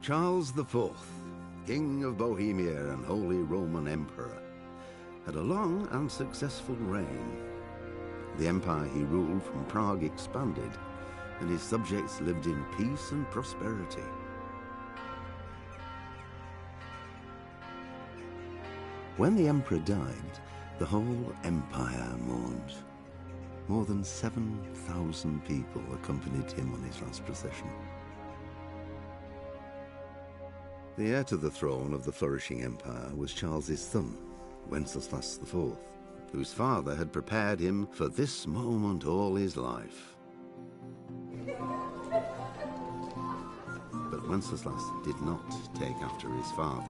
Charles IV, King of Bohemia and Holy Roman Emperor, had a long and successful reign. The empire he ruled from Prague expanded, and his subjects lived in peace and prosperity. When the emperor died, the whole empire mourned. More than 7,000 people accompanied him on his last procession. The heir to the throne of the flourishing empire was Charles's son, Wenceslas IV, whose father had prepared him for this moment all his life. But Wenceslas did not take after his father.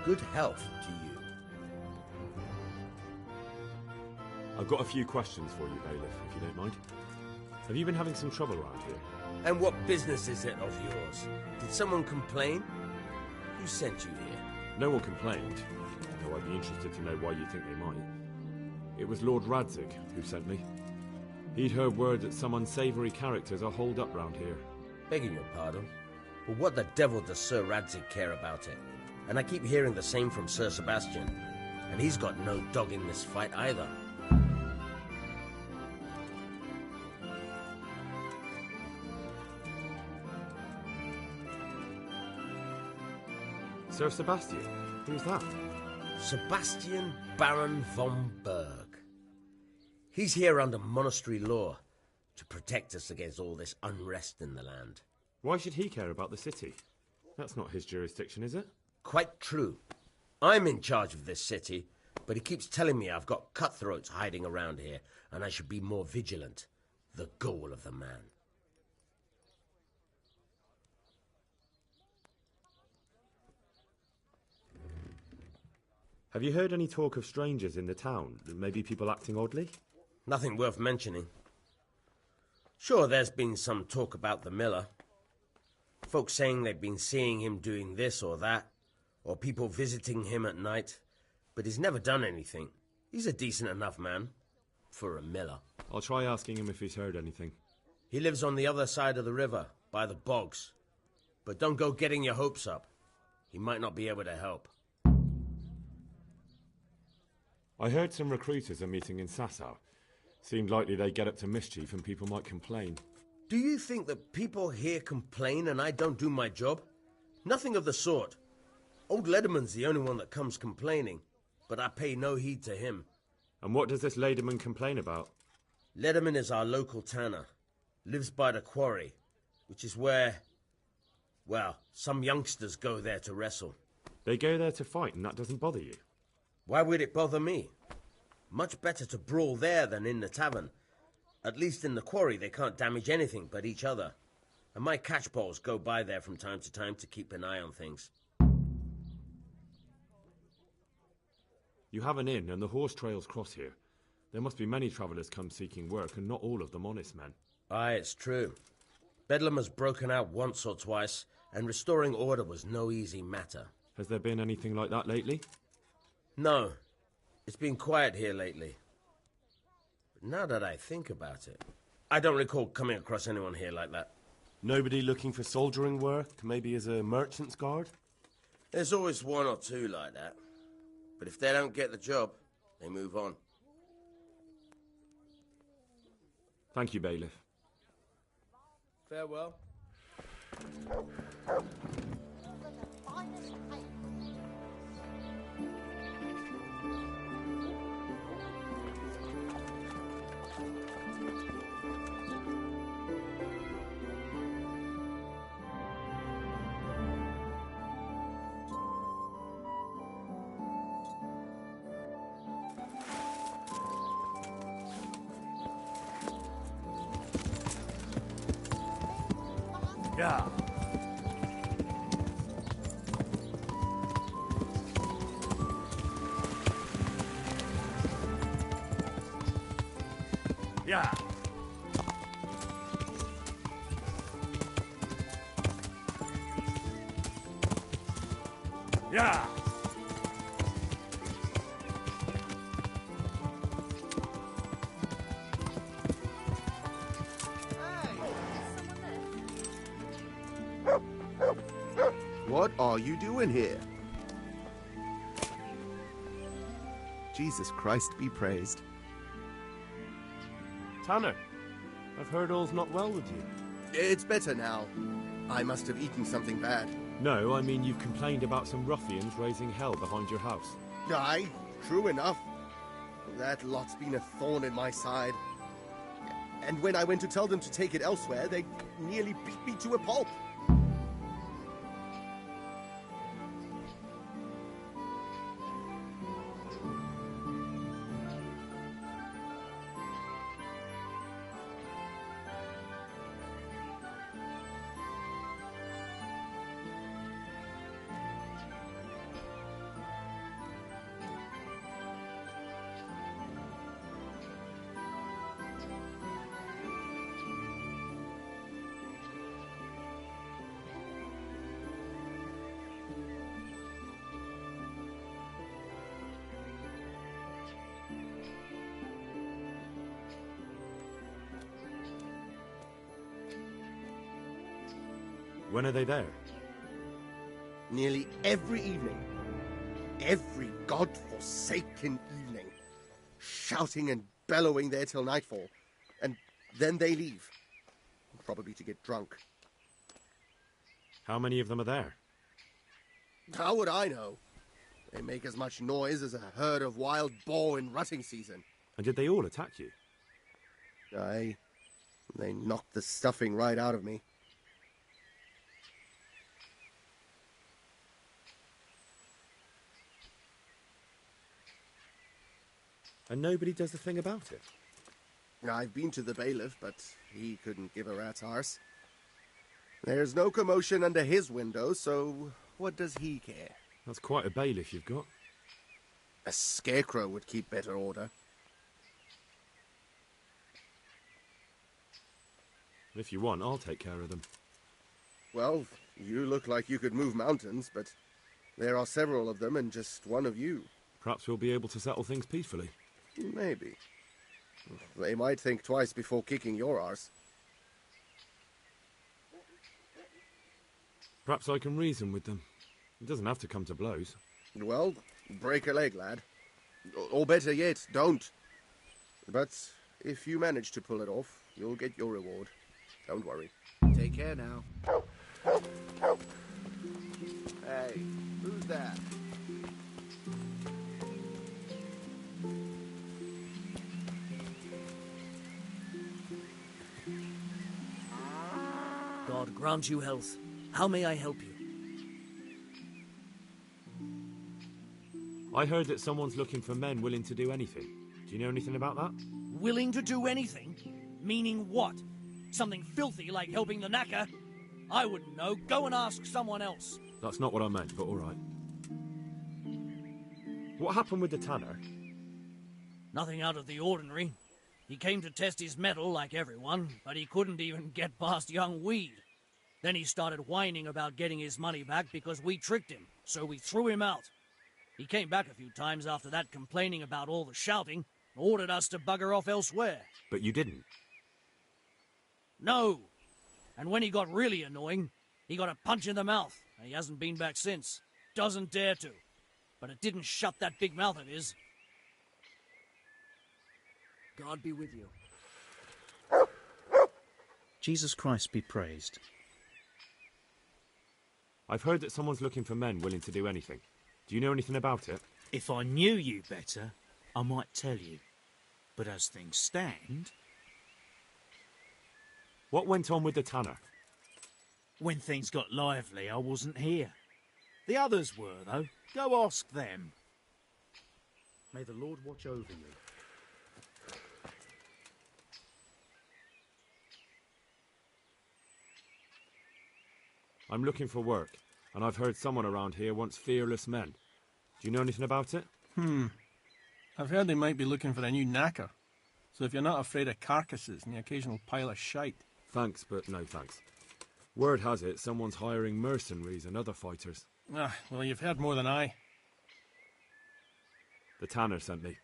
Good health to you. I've got a few questions for you, Bailiff, if you don't mind. Have you been having some trouble around here? And what business is it of yours? Did someone complain? Who sent you here? No one complained, though I'd be interested to know why you think they might. It was Lord Radzig who sent me. He'd heard word that some unsavoury characters are holed up round here. Begging your pardon, but what the devil does Sir Radzig care about it? And I keep hearing the same from Sir Sebastian, and he's got no dog in this fight either. Sir Sebastian? Who's that? Sebastian Baron von Berg. He's here under monastery law to protect us against all this unrest in the land. Why should he care about the city? That's not his jurisdiction, is it? Quite true. I'm in charge of this city, but he keeps telling me I've got cutthroats hiding around here, and I should be more vigilant. The goal of the man. Have you heard any talk of strangers in the town? Maybe people acting oddly? Nothing worth mentioning. Sure, there's been some talk about the miller. Folks saying they've been seeing him doing this or that, or people visiting him at night, but he's never done anything. He's a decent enough man for a miller. I'll try asking him if he's heard anything. He lives on the other side of the river, by the bogs. But don't go getting your hopes up. He might not be able to help. I heard some recruiters are meeting in Sasau. Seemed likely they'd get up to mischief and people might complain. Do you think that people here complain and I don't do my job? Nothing of the sort. Old Lederman's the only one that comes complaining, but I pay no heed to him. And what does this Lederman complain about? Lederman is our local tanner. Lives by the quarry, which is where, well, some youngsters go there to wrestle. They go there to fight and that doesn't bother you? Why would it bother me? Much better to brawl there than in the tavern. At least in the quarry they can't damage anything but each other. And my catchballs go by there from time to time to keep an eye on things. You have an inn and the horse trails cross here. There must be many travellers come seeking work and not all of them honest men. Aye, it's true. Bedlam has broken out once or twice, and restoring order was no easy matter. Has there been anything like that lately? No. It's been quiet here lately. But now that I think about it, I don't recall coming across anyone here like that. Nobody looking for soldiering work, maybe as a merchant's guard? There's always one or two like that. But if they don't get the job, they move on. Thank you, Bailiff. Farewell. Yeah. Yeah. Yeah. What are you doing here? Jesus Christ be praised. Tanner, I've heard all's not well with you. It's better now. I must have eaten something bad. No, I mean you've complained about some ruffians raising hell behind your house. Aye, true enough. That lot's been a thorn in my side. And when I went to tell them to take it elsewhere, they nearly beat me to a pulp. When are they there? Nearly every evening. Every godforsaken evening. Shouting and bellowing there till nightfall. And then they leave. Probably to get drunk. How many of them are there? How would I know? They make as much noise as a herd of wild boar in rutting season. And did they all attack you? Aye. They knocked the stuffing right out of me. And nobody does a thing about it? I've been to the bailiff, but he couldn't give a rat's arse. There's no commotion under his window, so what does he care? That's quite a bailiff you've got. A scarecrow would keep better order. If you want, I'll take care of them. Well, you look like you could move mountains, but there are several of them and just one of you. Perhaps we'll be able to settle things peacefully. Maybe. They might think twice before kicking your arse. Perhaps I can reason with them. It doesn't have to come to blows. Well, break a leg, lad. Or better yet, don't. But if you manage to pull it off, you'll get your reward. Don't worry. Take care now. Hey, who's that? God grant you health. How may I help you? I heard that someone's looking for men willing to do anything. Do you know anything about that? Willing to do anything? Meaning what? Something filthy like helping the knacker? I wouldn't know. Go and ask someone else. That's not what I meant, but all right. What happened with the tanner? Nothing out of the ordinary. He came to test his mettle like everyone, but he couldn't even get past young Weed. Then he started whining about getting his money back because we tricked him, so we threw him out. He came back a few times after that complaining about all the shouting, and ordered us to bugger off elsewhere. But you didn't. No. And when he got really annoying, he got a punch in the mouth, and he hasn't been back since. Doesn't dare to. But it didn't shut that big mouth of his. God be with you. Jesus Christ be praised. I've heard that someone's looking for men willing to do anything. Do you know anything about it? If I knew you better, I might tell you. But as things stand... What went on with the tanner? When things got lively, I wasn't here. The others were, though. Go ask them. May the Lord watch over you. I'm looking for work, and I've heard someone around here wants fearless men. Do you know anything about it? I've heard they might be looking for a new knacker. So if you're not afraid of carcasses and the occasional pile of shite... Thanks, but no thanks. Word has it someone's hiring mercenaries and other fighters. Well, you've heard more than I. The tanner sent me.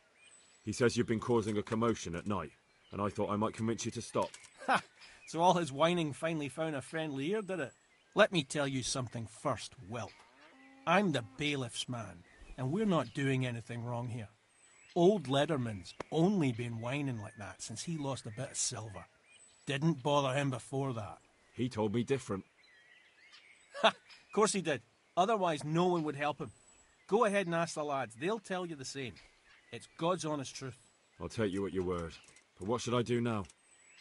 He says you've been causing a commotion at night, and I thought I might convince you to stop. Ha! So all his whining finally found a friendly ear, did it? Let me tell you something first, whelp. I'm the bailiff's man, and we're not doing anything wrong here. Old Lederman's only been whining like that since he lost a bit of silver. Didn't bother him before that. He told me different. Ha! Of course he did. Otherwise no one would help him. Go ahead and ask the lads. They'll tell you the same. It's God's honest truth. I'll take you at your word. But what should I do now?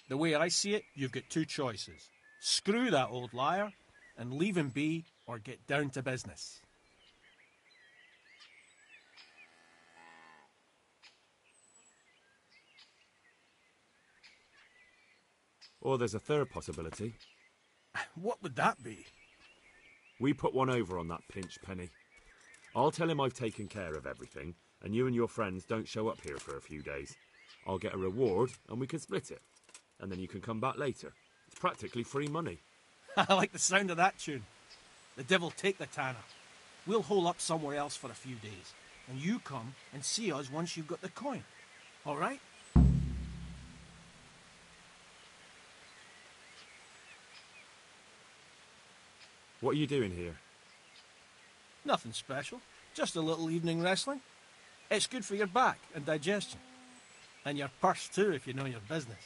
The way I see it, you've got two choices. Screw that old liar and leave him be, or get down to business. Or there's a third possibility. What would that be? We put one over on that pinch penny. I'll tell him I've taken care of everything, and you and your friends don't show up here for a few days. I'll get a reward, and we can split it. And then you can come back later. It's practically free money. I like the sound of that tune. The devil take the tanner. We'll hole up somewhere else for a few days, and you come and see us once you've got the coin. All right? What are you doing here? Nothing special. Just a little evening wrestling. It's good for your back and digestion. And your purse too, if you know your business.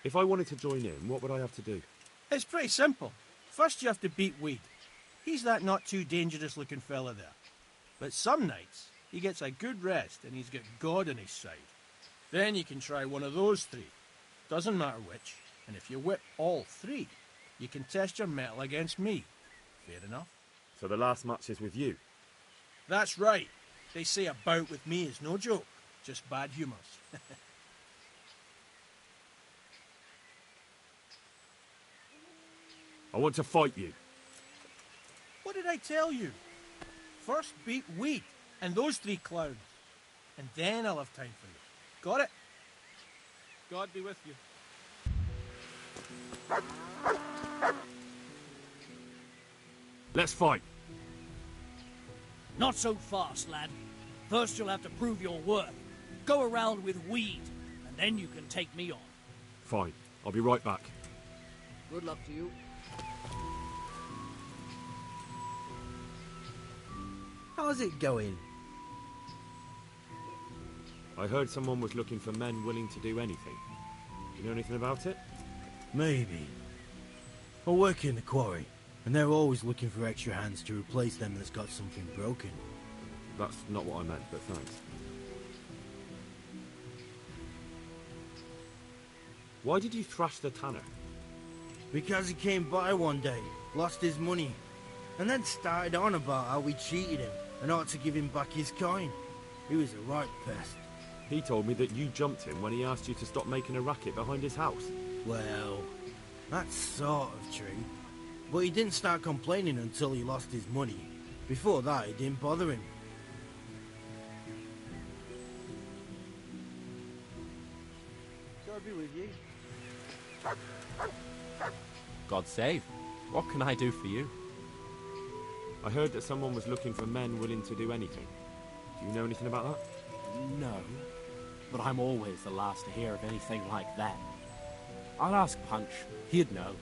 If I wanted to join in, what would I have to do? It's pretty simple. First you have to beat Weed. He's that not too dangerous looking fella there. But some nights, he gets a good rest and he's got God on his side. Then you can try one of those three. Doesn't matter which. And if you whip all three, you can test your mettle against me. Fair enough? So the last match is with you? That's right. They say a bout with me is no joke. Just bad humours. I want to fight you. What did I tell you? First beat Weed and those three clowns. And then I'll have time for you. Got it? God be with you. Let's fight. Not so fast, lad. First you'll have to prove your worth. Go around with Weed, and then you can take me on. Fine. I'll be right back. Good luck to you. How's it going? I heard someone was looking for men willing to do anything. Do you know anything about it? Maybe. I work in the quarry, and they're always looking for extra hands to replace them that's got something broken. That's not what I meant, but thanks. Why did you thrash the tanner? Because he came by one day, lost his money, and then started on about how we cheated him and ought to give him back his coin. He was a right pest. He told me that you jumped him when he asked you to stop making a racket behind his house. Well, that's sort of true. But he didn't start complaining until he lost his money. Before that, it didn't bother him. God be with you. God save. What can I do for you? I heard that someone was looking for men willing to do anything. Do you know anything about that? No, but I'm always the last to hear of anything like that. I'll ask Punch. He'd know.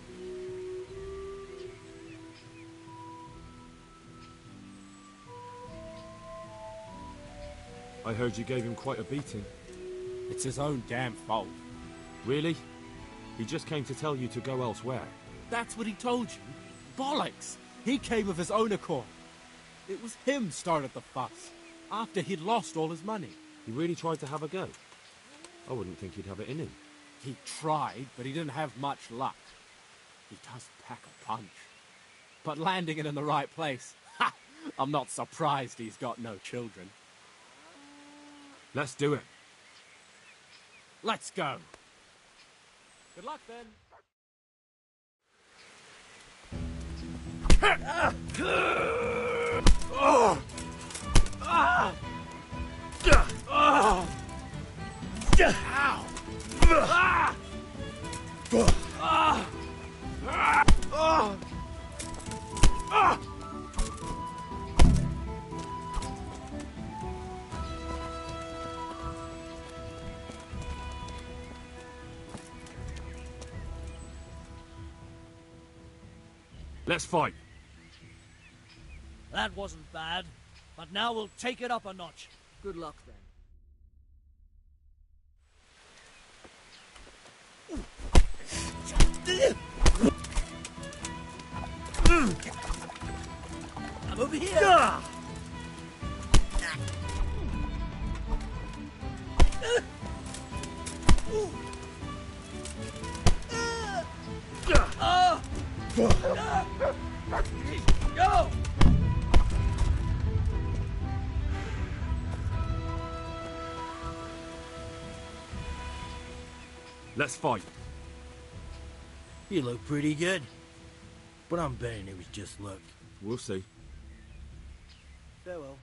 I heard you gave him quite a beating. It's his own damn fault. Really? He just came to tell you to go elsewhere. That's what he told you? Bollocks! He came of his own accord. It was him started the fuss, after he'd lost all his money. He really tried to have a go. I wouldn't think he'd have it in him. He tried, but he didn't have much luck. He does pack a punch. But landing it in the right place, ha! I'm not surprised he's got no children. Let's do it. Let's go. Good luck, then. Let's fight. That wasn't bad, but now we'll take it up a notch. Good luck then. I'm over here! Go! Let's fight. You look pretty good. But I'm betting it was just luck. We'll see. Farewell.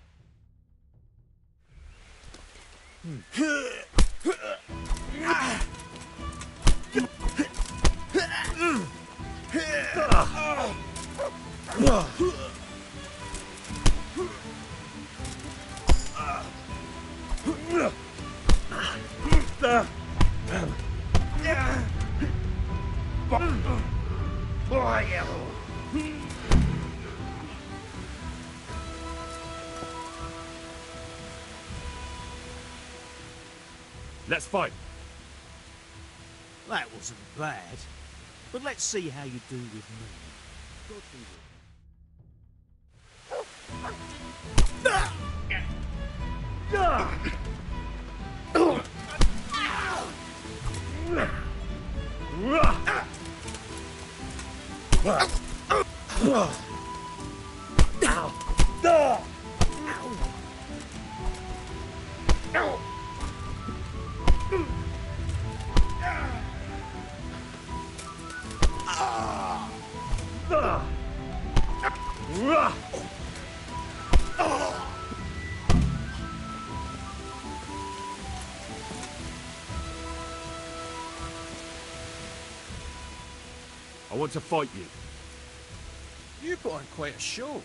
Let's fight. That wasn't bad. But let's see how you do with me. God be with I want to fight you. You put on quite a show.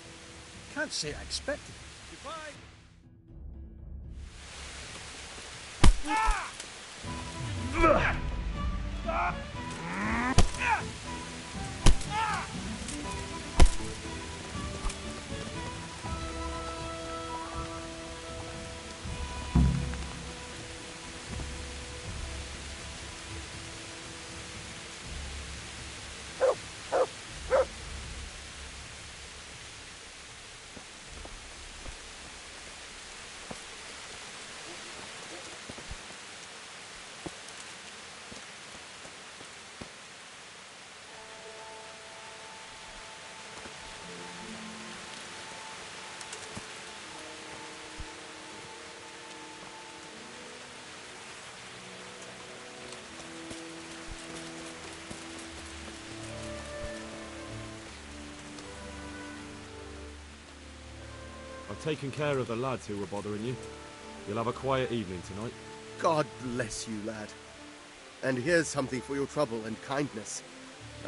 Can't say I expected it. Goodbye. I've taken care of the lads who were bothering you. You'll have a quiet evening tonight. God bless you, lad. And here's something for your trouble and kindness.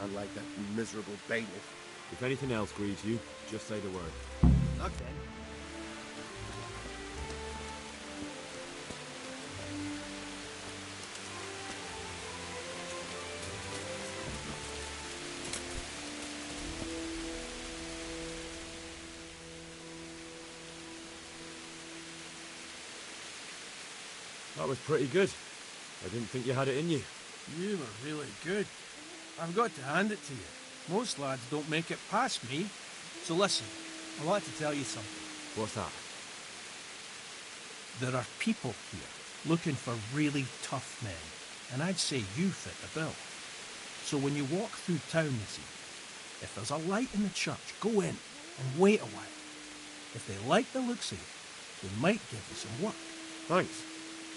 Unlike that miserable bailiff. If anything else grieves you, just say the word. Luck then. That was pretty good. I didn't think you had it in you. You were really good. I've got to hand it to you. Most lads don't make it past me. So listen, I'd like to tell you something. What's that? There are people here looking for really tough men, and I'd say you fit the bill. So when you walk through town this evening, if there's a light in the church, go in and wait a while. If they like the looks of you, they might give you some work. Thanks.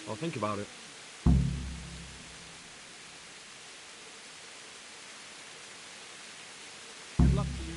I'll think about it. Good luck to you.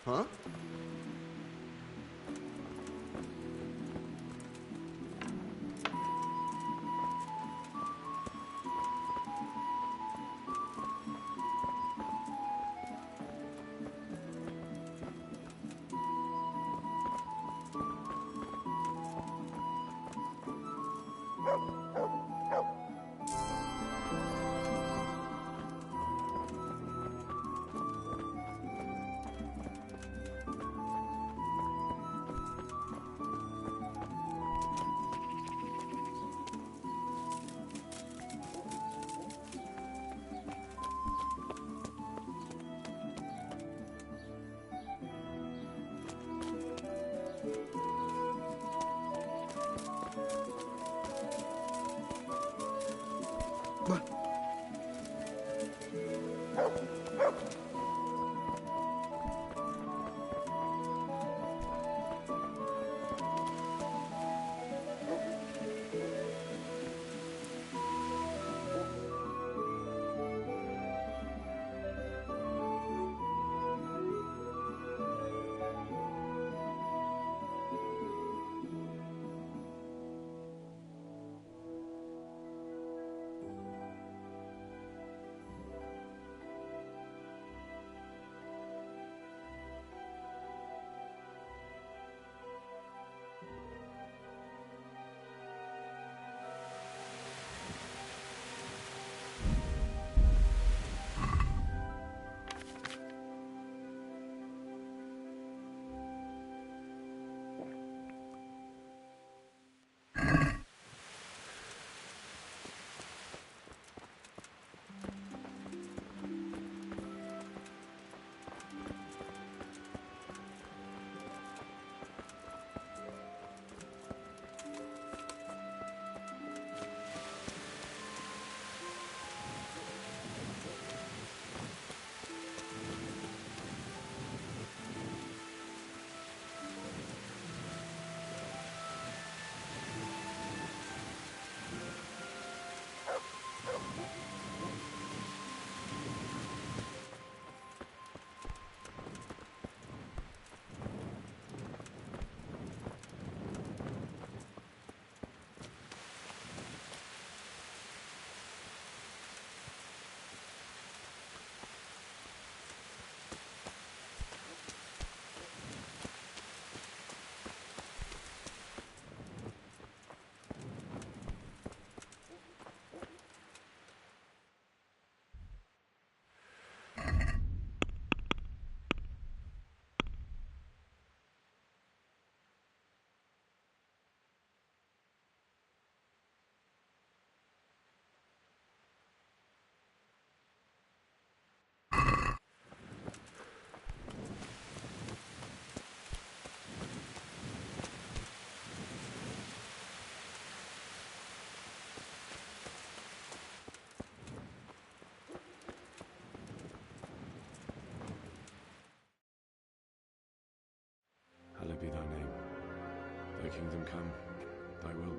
Huh?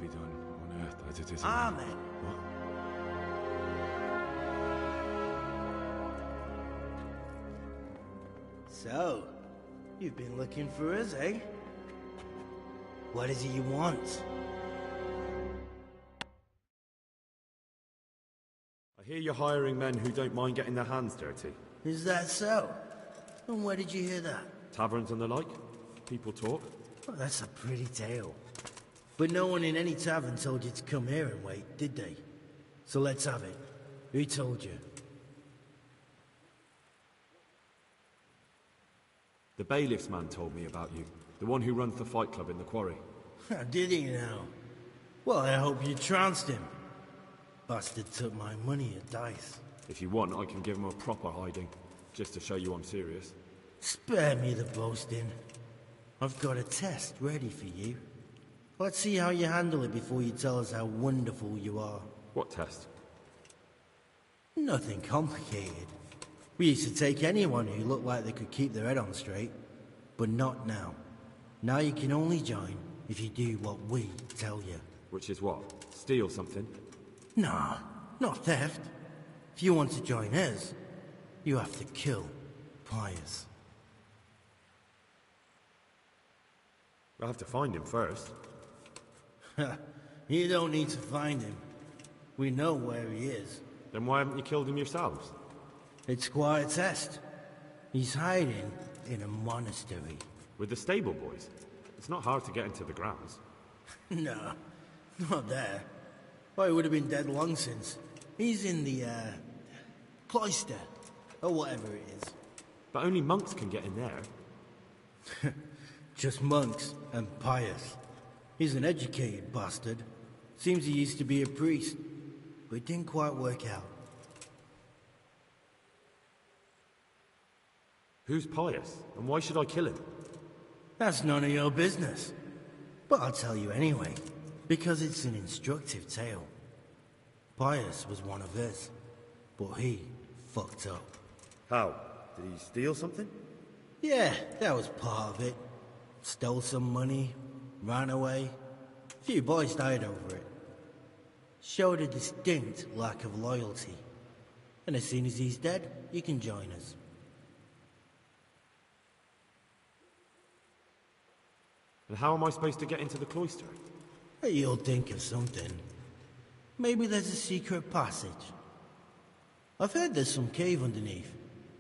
be done on earth as it is in Amen. heaven. What? So, you've been looking for us, eh? What is it you want? I hear you're hiring men who don't mind getting their hands dirty. Is that so? And where did you hear that? Taverns and the like? People talk? Well, that's a pretty tale. But no one in any tavern told you to come here and wait, did they? So let's have it. Who told you? The bailiff's man told me about you. The one who runs the fight club in the quarry. Did he now? Well, I hope you trounced him. Bastard took my money at dice. If you want, I can give him a proper hiding, just to show you I'm serious. Spare me the boasting. I've got a test ready for you. Let's see how you handle it before you tell us how wonderful you are. What test? Nothing complicated. We used to take anyone who looked like they could keep their head on straight, but not now. Now you can only join if you do what we tell you. Which is what? Steal something? Nah, not theft. If you want to join us, you have to kill Pius. I'll have to find him first. You don't need to find him. We know where he is. Then why haven't you killed him yourselves? It's quite a test. He's hiding in a monastery. With the stable boys? It's not hard to get into the grounds. No, not there. Well, he would have been dead long since. He's in the, cloister, or whatever it is. But only monks can get in there. Just monks and Pius. He's an educated bastard. Seems he used to be a priest, but it didn't quite work out. Who's Pius, and why should I kill him? That's none of your business. But I'll tell you anyway, because it's an instructive tale. Pius was one of us, but he fucked up. How? Did he steal something? Yeah, that was part of it. Stole some money, ran away. A few boys died over it. Showed a distinct lack of loyalty. And as soon as he's dead, you can join us. And how am I supposed to get into the cloister? You'll think of something. Maybe there's a secret passage. I've heard there's some cave underneath.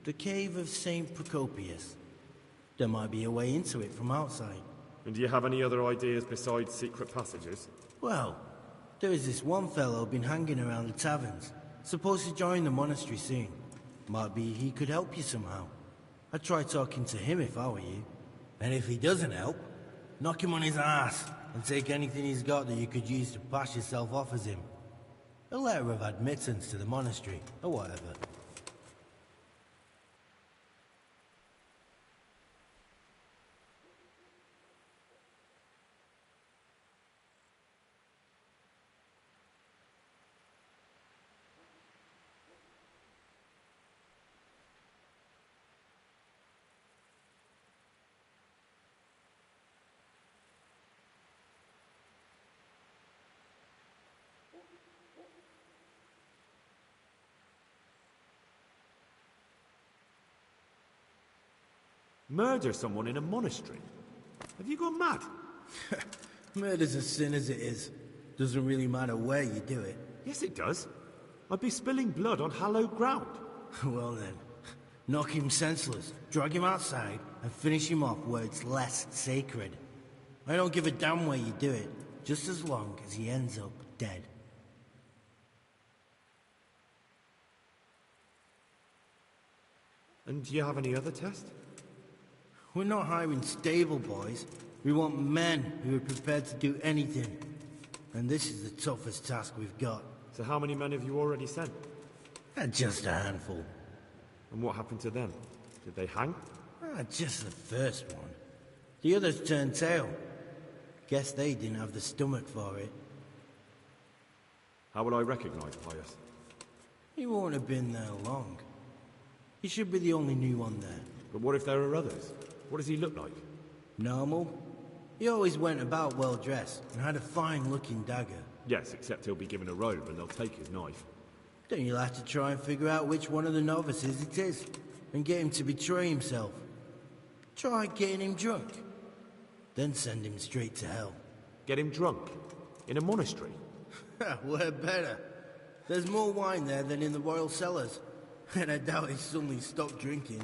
The cave of St. Procopius. There might be a way into it from outside. And do you have any other ideas besides secret passages? Well, there is this one fellow been hanging around the taverns. Supposed to join the monastery soon. Might be he could help you somehow. I'd try talking to him if I were you. And if he doesn't help, knock him on his ass and take anything he's got that you could use to pass yourself off as him. A letter of admittance to the monastery, or whatever. Murder someone in a monastery? Have you gone mad? Murder's a sin as it is. Doesn't really matter where you do it. Yes, it does. I'd be spilling blood on hallowed ground. Well then, knock him senseless, drag him outside, and finish him off where it's less sacred. I don't give a damn where you do it, just as long as he ends up dead. And do you have any other test? We're not hiring stable boys. We want men who are prepared to do anything. And this is the toughest task we've got. So how many men have you already sent? Just a handful. And what happened to them? Did they hang? Just the first one. The others turned tail. Guess they didn't have the stomach for it. How will I recognize Pius? He won't have been there long. He should be the only new one there. But what if there are others? What does he look like? Normal. He always went about well dressed and had a fine looking dagger. Yes, except he'll be given a robe and they'll take his knife. Then you'll have to try and figure out which one of the novices it is, and get him to betray himself. Try getting him drunk, then send him straight to hell. Get him drunk? In a monastery? Where better? There's more wine there than in the royal cellars, and I doubt he suddenly stopped drinking.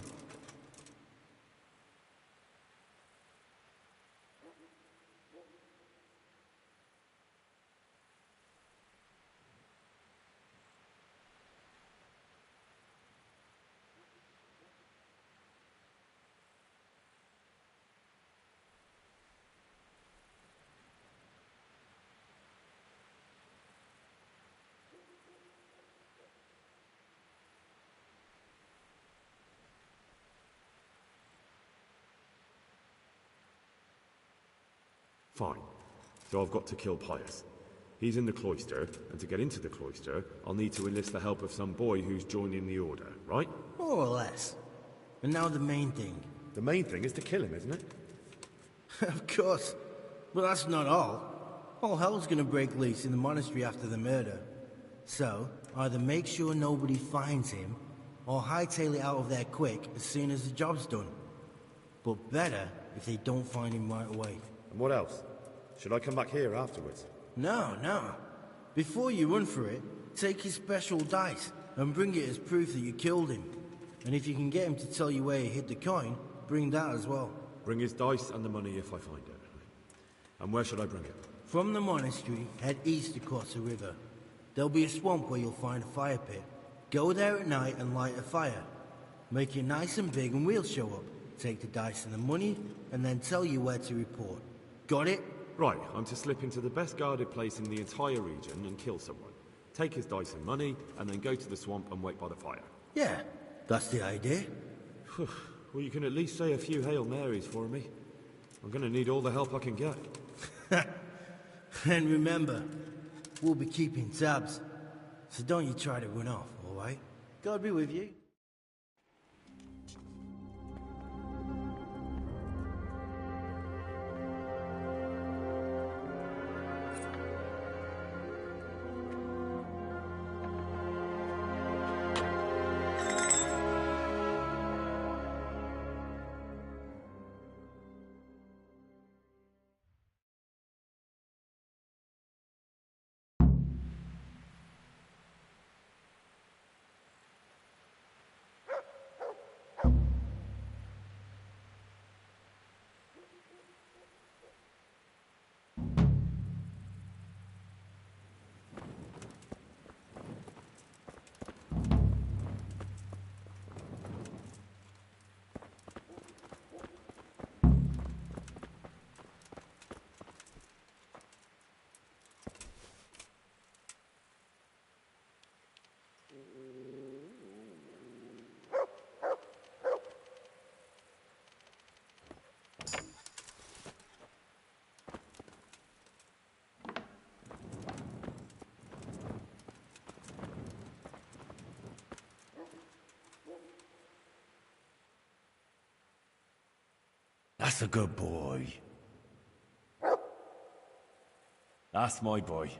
Fine. So I've got to kill Pius. He's in the cloister, and to get into the cloister, I'll need to enlist the help of some boy who's joining the order, right? More or less. And now the main thing. The main thing is to kill him, isn't it? Of course. But that's not all. All hell's gonna break loose in the monastery after the murder. So, either make sure nobody finds him, or hightail it out of there quick as soon as the job's done. But better if they don't find him right away. And what else? Should I come back here afterwards? No. Before you run for it, take his special dice and bring it as proof that you killed him. And if you can get him to tell you where he hid the coin, bring that as well. Bring his dice and the money if I find it. And where should I bring it? From the monastery, head east across the river. There'll be a swamp where you'll find a fire pit. Go there at night and light a fire. Make it nice and big and we'll show up. Take the dice and the money, and then tell you where to report. Got it? Right, I'm to slip into the best guarded place in the entire region and kill someone. Take his dice and money, and then go to the swamp and wait by the fire. Yeah, that's the idea. Well, you can at least say a few Hail Marys for me. I'm gonna need all the help I can get. And remember, we'll be keeping tabs. So don't you try to run off, alright? God be with you. That's a good boy. That's my boy.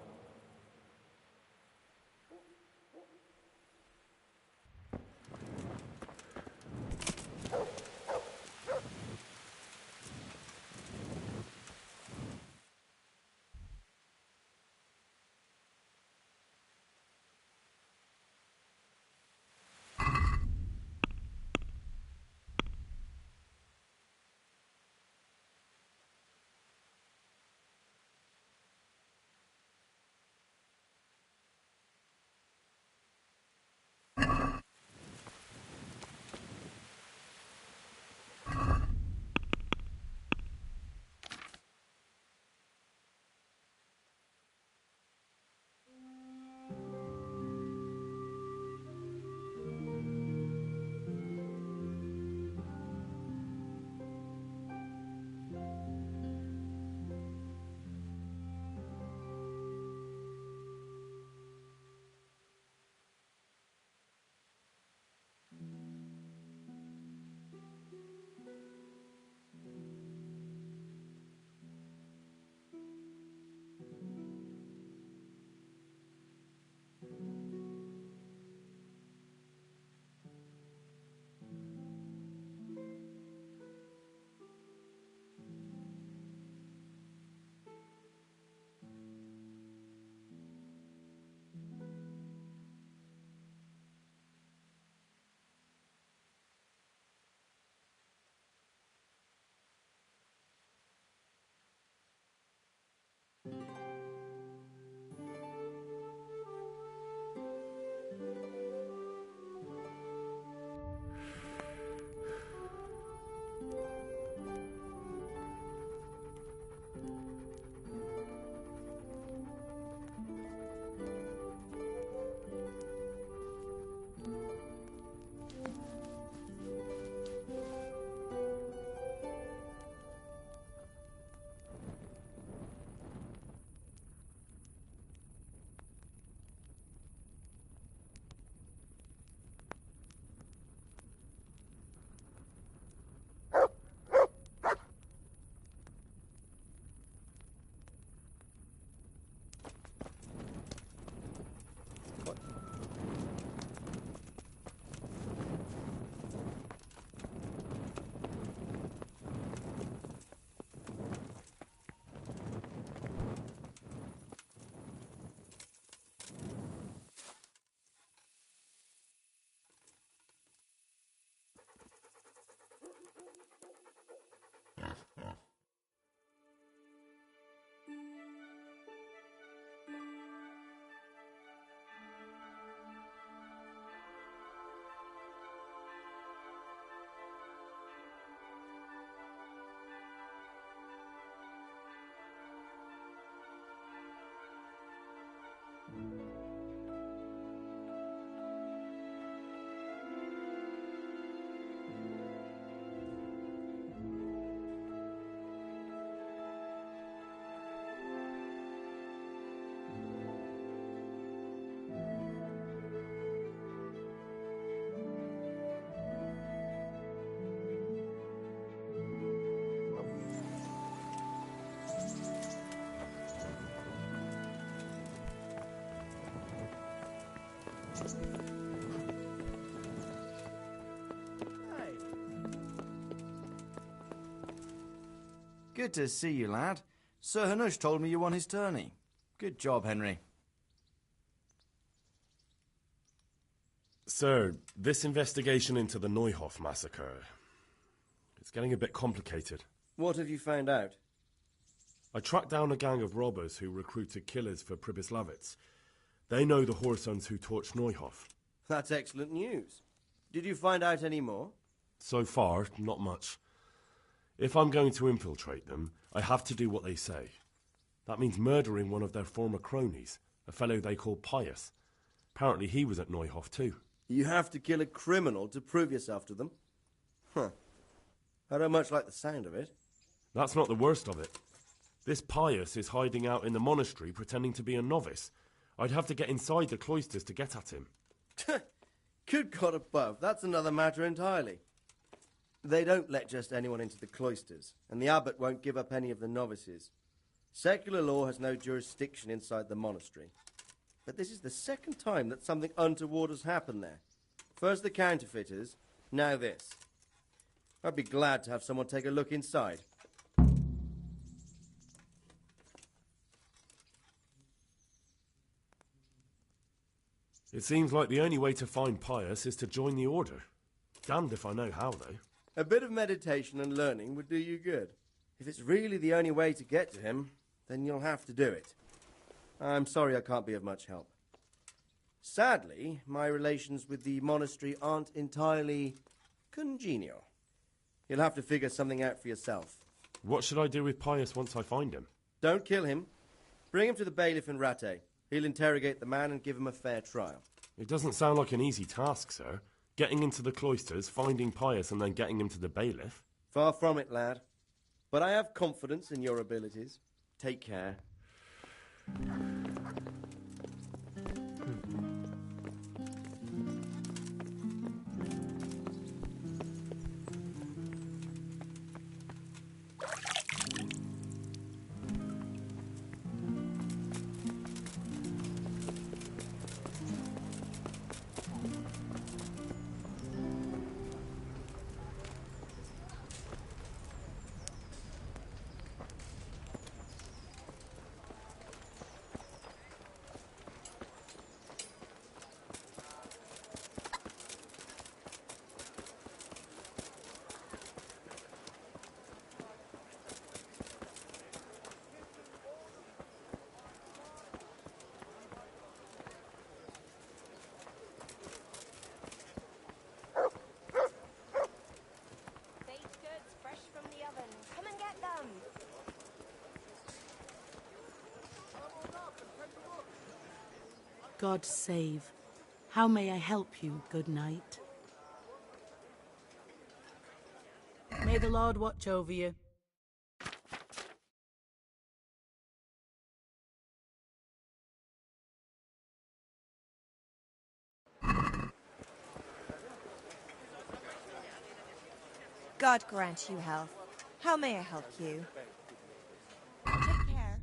Good to see you, lad. Sir Hanush told me you won his tourney. Good job, Henry. Sir, this investigation into the Neuhof massacre, it's getting a bit complicated. What have you found out? I tracked down a gang of robbers who recruited killers for Pribyslavitz. They know the Horsons who torched Neuhof. That's excellent news. Did you find out any more? So far, not much. If I'm going to infiltrate them, I have to do what they say. That means murdering one of their former cronies, a fellow they call Pius. Apparently he was at Neuhof too. You have to kill a criminal to prove yourself to them? Huh. I don't much like the sound of it. That's not the worst of it. This Pius is hiding out in the monastery pretending to be a novice. I'd have to get inside the cloisters to get at him. Good God above, that's another matter entirely. They don't let just anyone into the cloisters, and the abbot won't give up any of the novices. Secular law has no jurisdiction inside the monastery. But this is the second time that something untoward has happened there. First the counterfeiters, now this. I'd be glad to have someone take a look inside. It seems like the only way to find Pius is to join the order. Damned if I know how, though. A bit of meditation and learning would do you good. If it's really the only way to get to him, then you'll have to do it. I'm sorry I can't be of much help. Sadly, my relations with the monastery aren't entirely congenial. You'll have to figure something out for yourself. What should I do with Pius once I find him? Don't kill him. Bring him to the bailiff in Rattay. He'll interrogate the man and give him a fair trial. It doesn't sound like an easy task, sir. Getting into the cloisters, finding Pius, and then getting him to the bailiff. Far from it, lad. But I have confidence in your abilities. Take care. God save. How may I help you, good knight? May the Lord watch over you. God grant you health. How may I help you? Take care.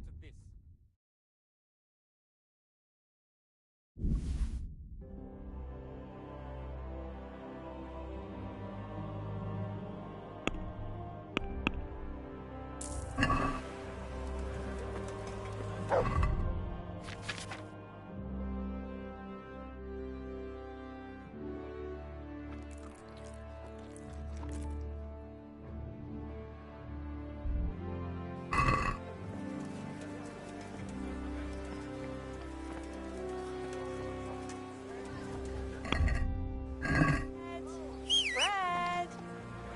Bread,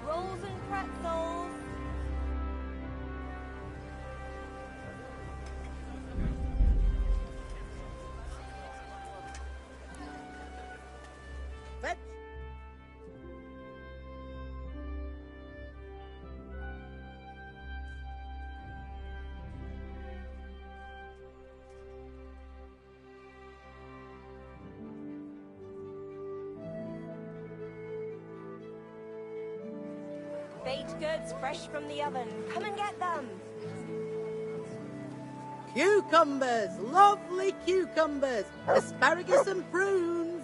rolls and pretzels. Fetch. Baked goods fresh from the oven. Come and get them. Cucumbers! Lovely cucumbers! Asparagus and prunes!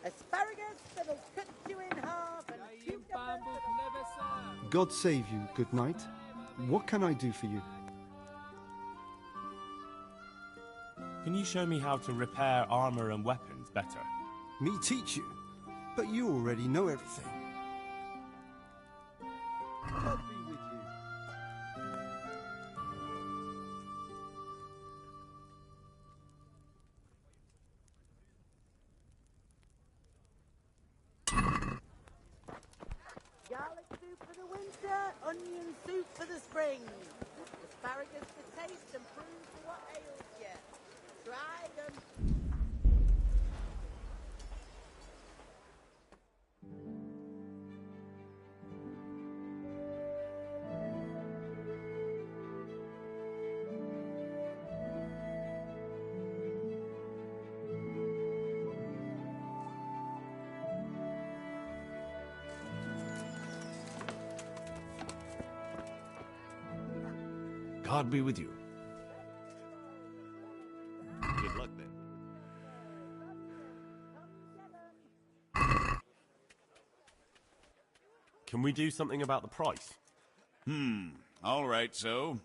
Asparagus that'll cut you in half and cucumbers that'll... God save you, good knight. What can I do for you? Can you show me how to repair armor and weapons better? Me teach you? But you already know everything. God be with you. Garlic soup for the winter, onion soup for the spring. Asparagus for taste and prunes for what ails you. Try them. God be with you. Good luck then. Can we do something about the price? All right, so.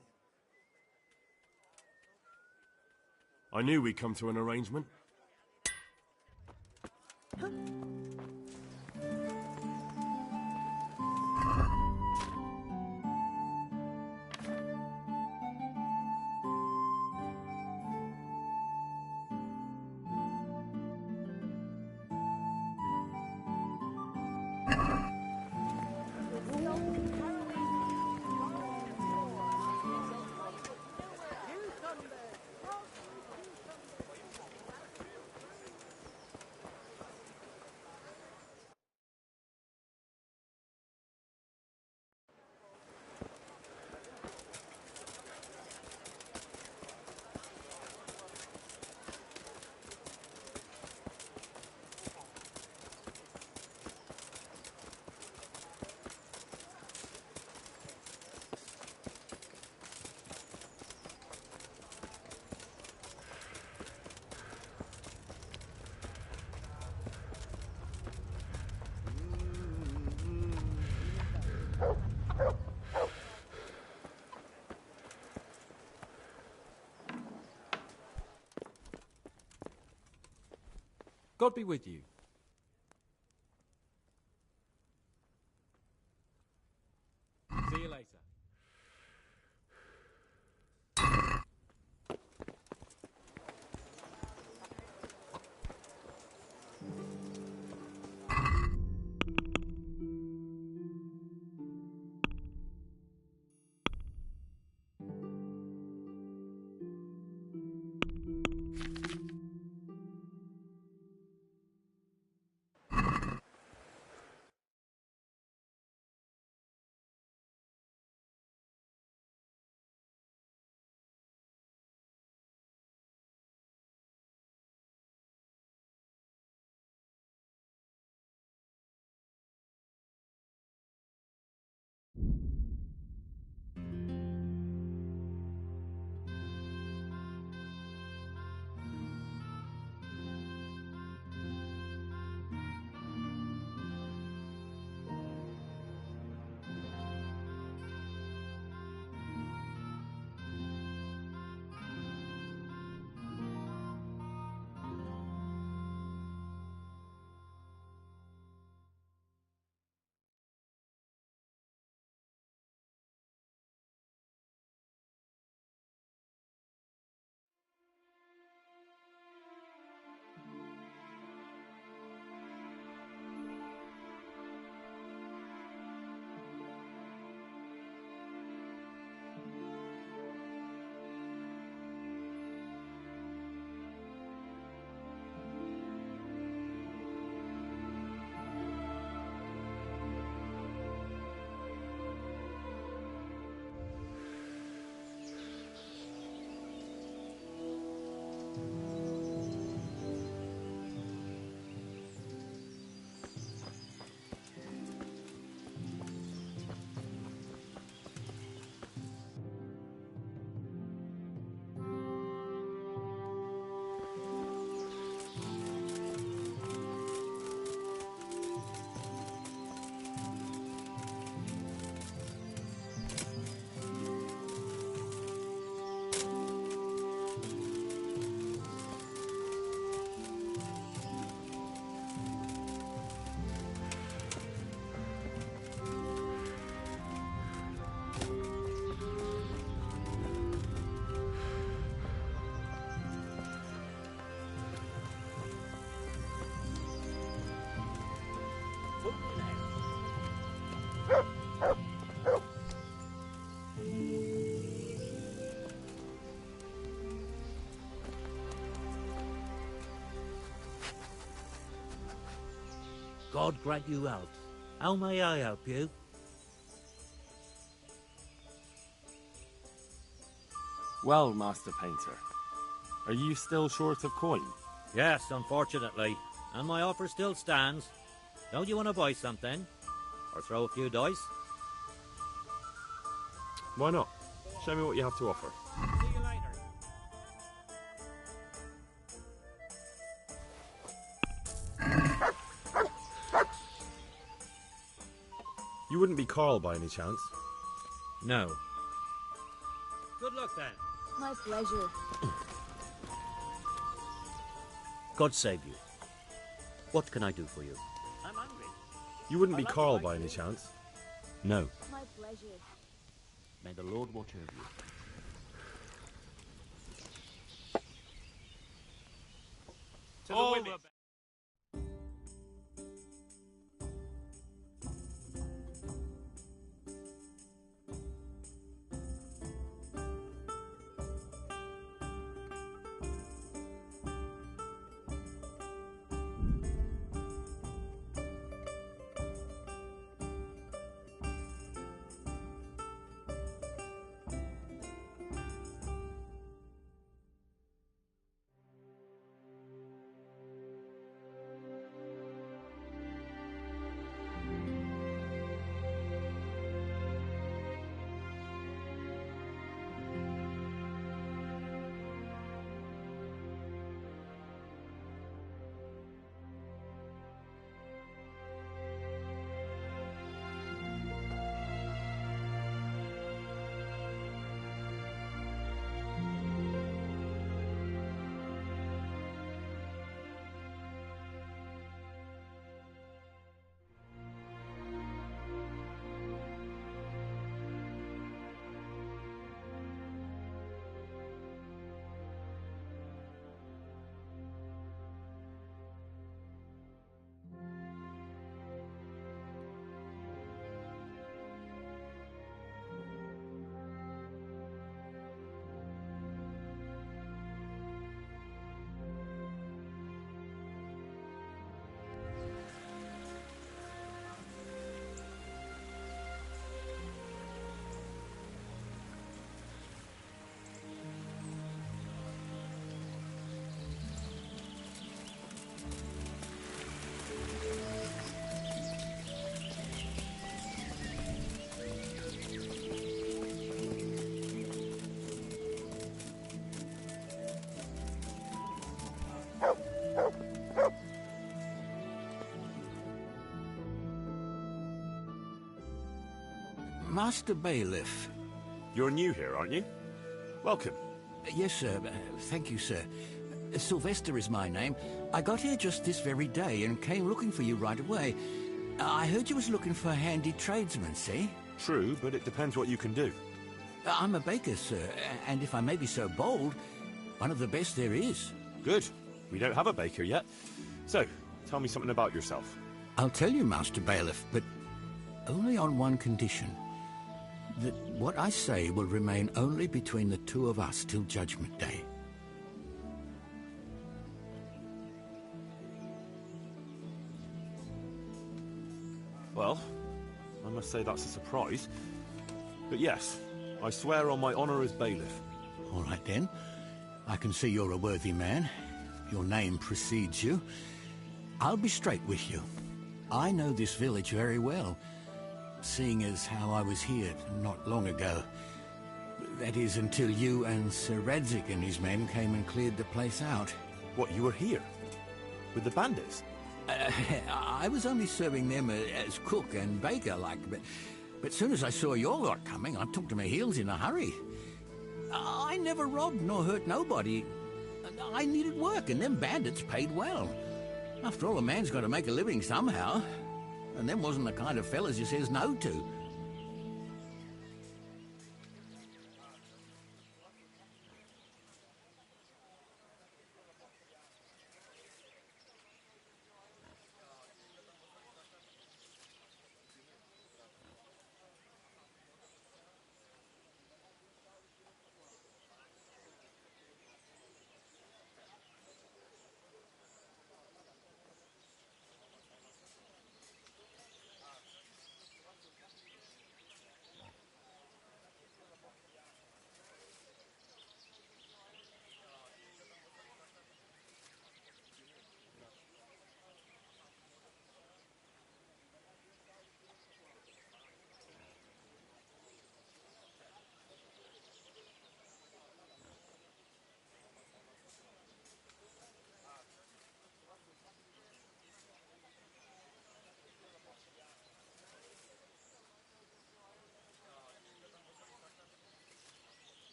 I knew we'd come to an arrangement. God be with you. See you later. fool now. God grant you health. How may I help you? Well, Master Painter, are you still short of coin? Yes, unfortunately. And my offer still stands. Don't you want to buy something? Or throw a few dice? Why not? Show me what you have to offer. See you later. You wouldn't be Carl by any chance? No. Good luck then. My pleasure. God save you. What can I do for you? I'm hungry. You wouldn't be Carl by any chance? No. My pleasure. May the Lord watch over you. To the women. Master Bailiff. You're new here, aren't you? Welcome. Yes, sir. Thank you, sir. Sylvester is my name. I got here just this very day and came looking for you right away. I heard you was looking for handy tradesmen, see? True, but it depends what you can do. I'm a baker, sir, and if I may be so bold, one of the best there is. Good. We don't have a baker yet. So, tell me something about yourself. I'll tell you, Master Bailiff, but only on one condition. That what I say will remain only between the two of us till Judgment Day. Well, I must say that's a surprise. But yes, I swear on my honour as bailiff. All right, then. I can see you're a worthy man. Your name precedes you. I'll be straight with you. I know this village very well, seeing as how I was here not long ago. That is, until you and Sir Radzik and his men came and cleared the place out. What, you were here? With the bandits? I was only serving them as cook and baker, like, but soon as I saw your lot coming, I took to my heels in a hurry. I never robbed nor hurt nobody. I needed work, and them bandits paid well. After all, a man's got to make a living somehow. And them wasn't the kind of fellas you says no to.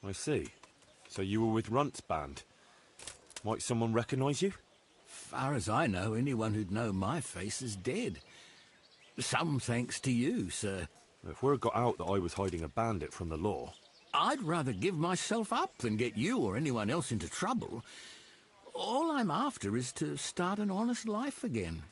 I see. So you were with Runt's band. Might someone recognise you? Far as I know, anyone who'd know my face is dead. Some thanks to you, sir. If word got out that I was hiding a bandit from the law... I'd rather give myself up than get you or anyone else into trouble. All I'm after is to start an honest life again.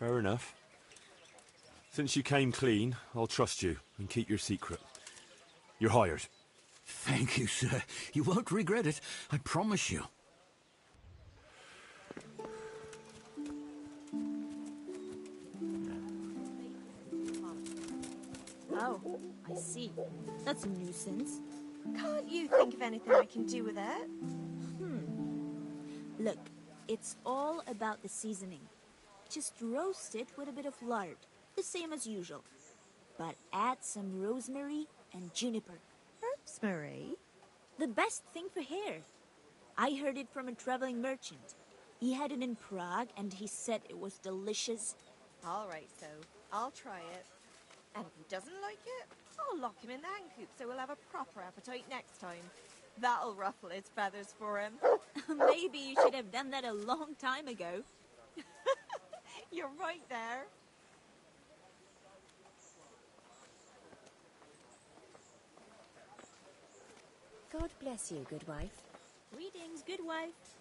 Fair enough. Since you came clean, I'll trust you and keep your secret. You're hired. Thank you, sir. You won't regret it, I promise you. Oh, I see. That's a nuisance. Can't you think of anything I can do with it? Look, it's all about the seasoning. Just roast it with a bit of lard, the same as usual. But add some rosemary and juniper. Rosemary? The best thing for hair. I heard it from a traveling merchant. He had it in Prague and he said it was delicious. All right, so I'll try it. And if he doesn't like it, I'll lock him in the hen coop so he'll have a proper appetite next time. That'll ruffle his feathers for him. Maybe you should have done that a long time ago. You're right there. God bless you, good wife. Greetings, good wife.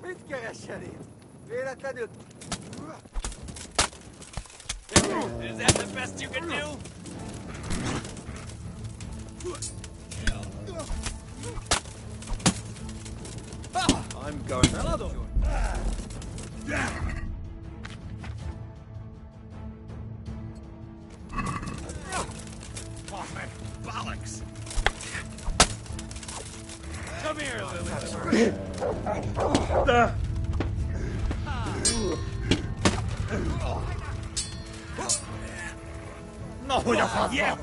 Mitkä jäsenet? Vielä täytyy... Is that the best you can do? I'm going. Bollocks! Come here, Lily. No, jag fan! Yeah.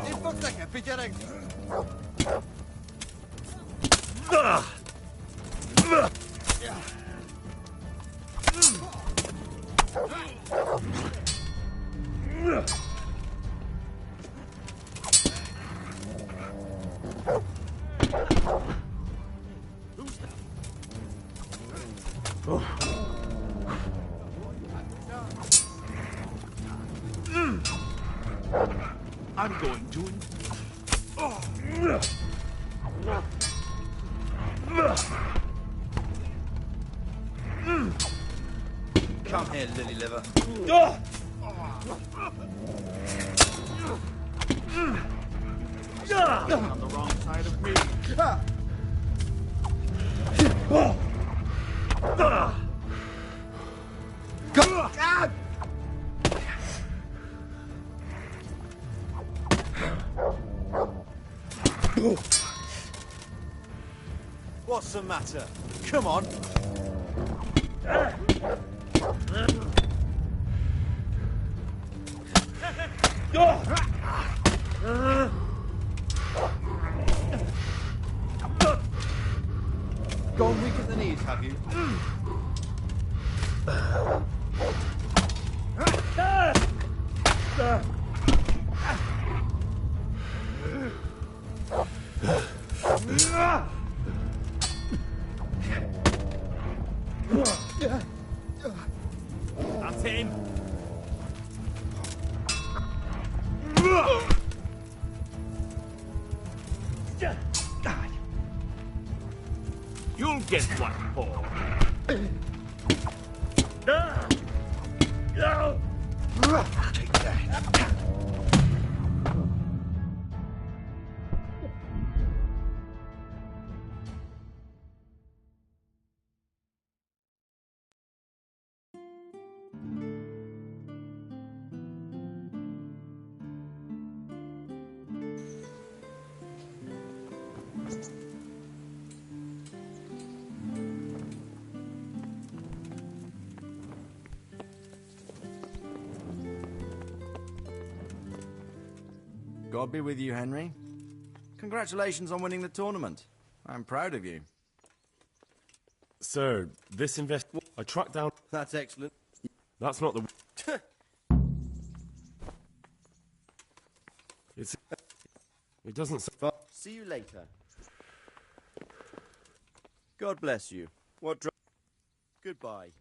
Din fucksäcken, pickaren! I'm going to... Come here, lily liver. On the wrong side of me. What's the matter? Come on. Gone weak at the knees, have you? That's him. You'll get what for. Take that. God be with you, Henry. Congratulations on winning the tournament. I'm proud of you. Sir, this I tracked down... That's excellent. That's not the... It doesn't... See you later. God bless you. Goodbye.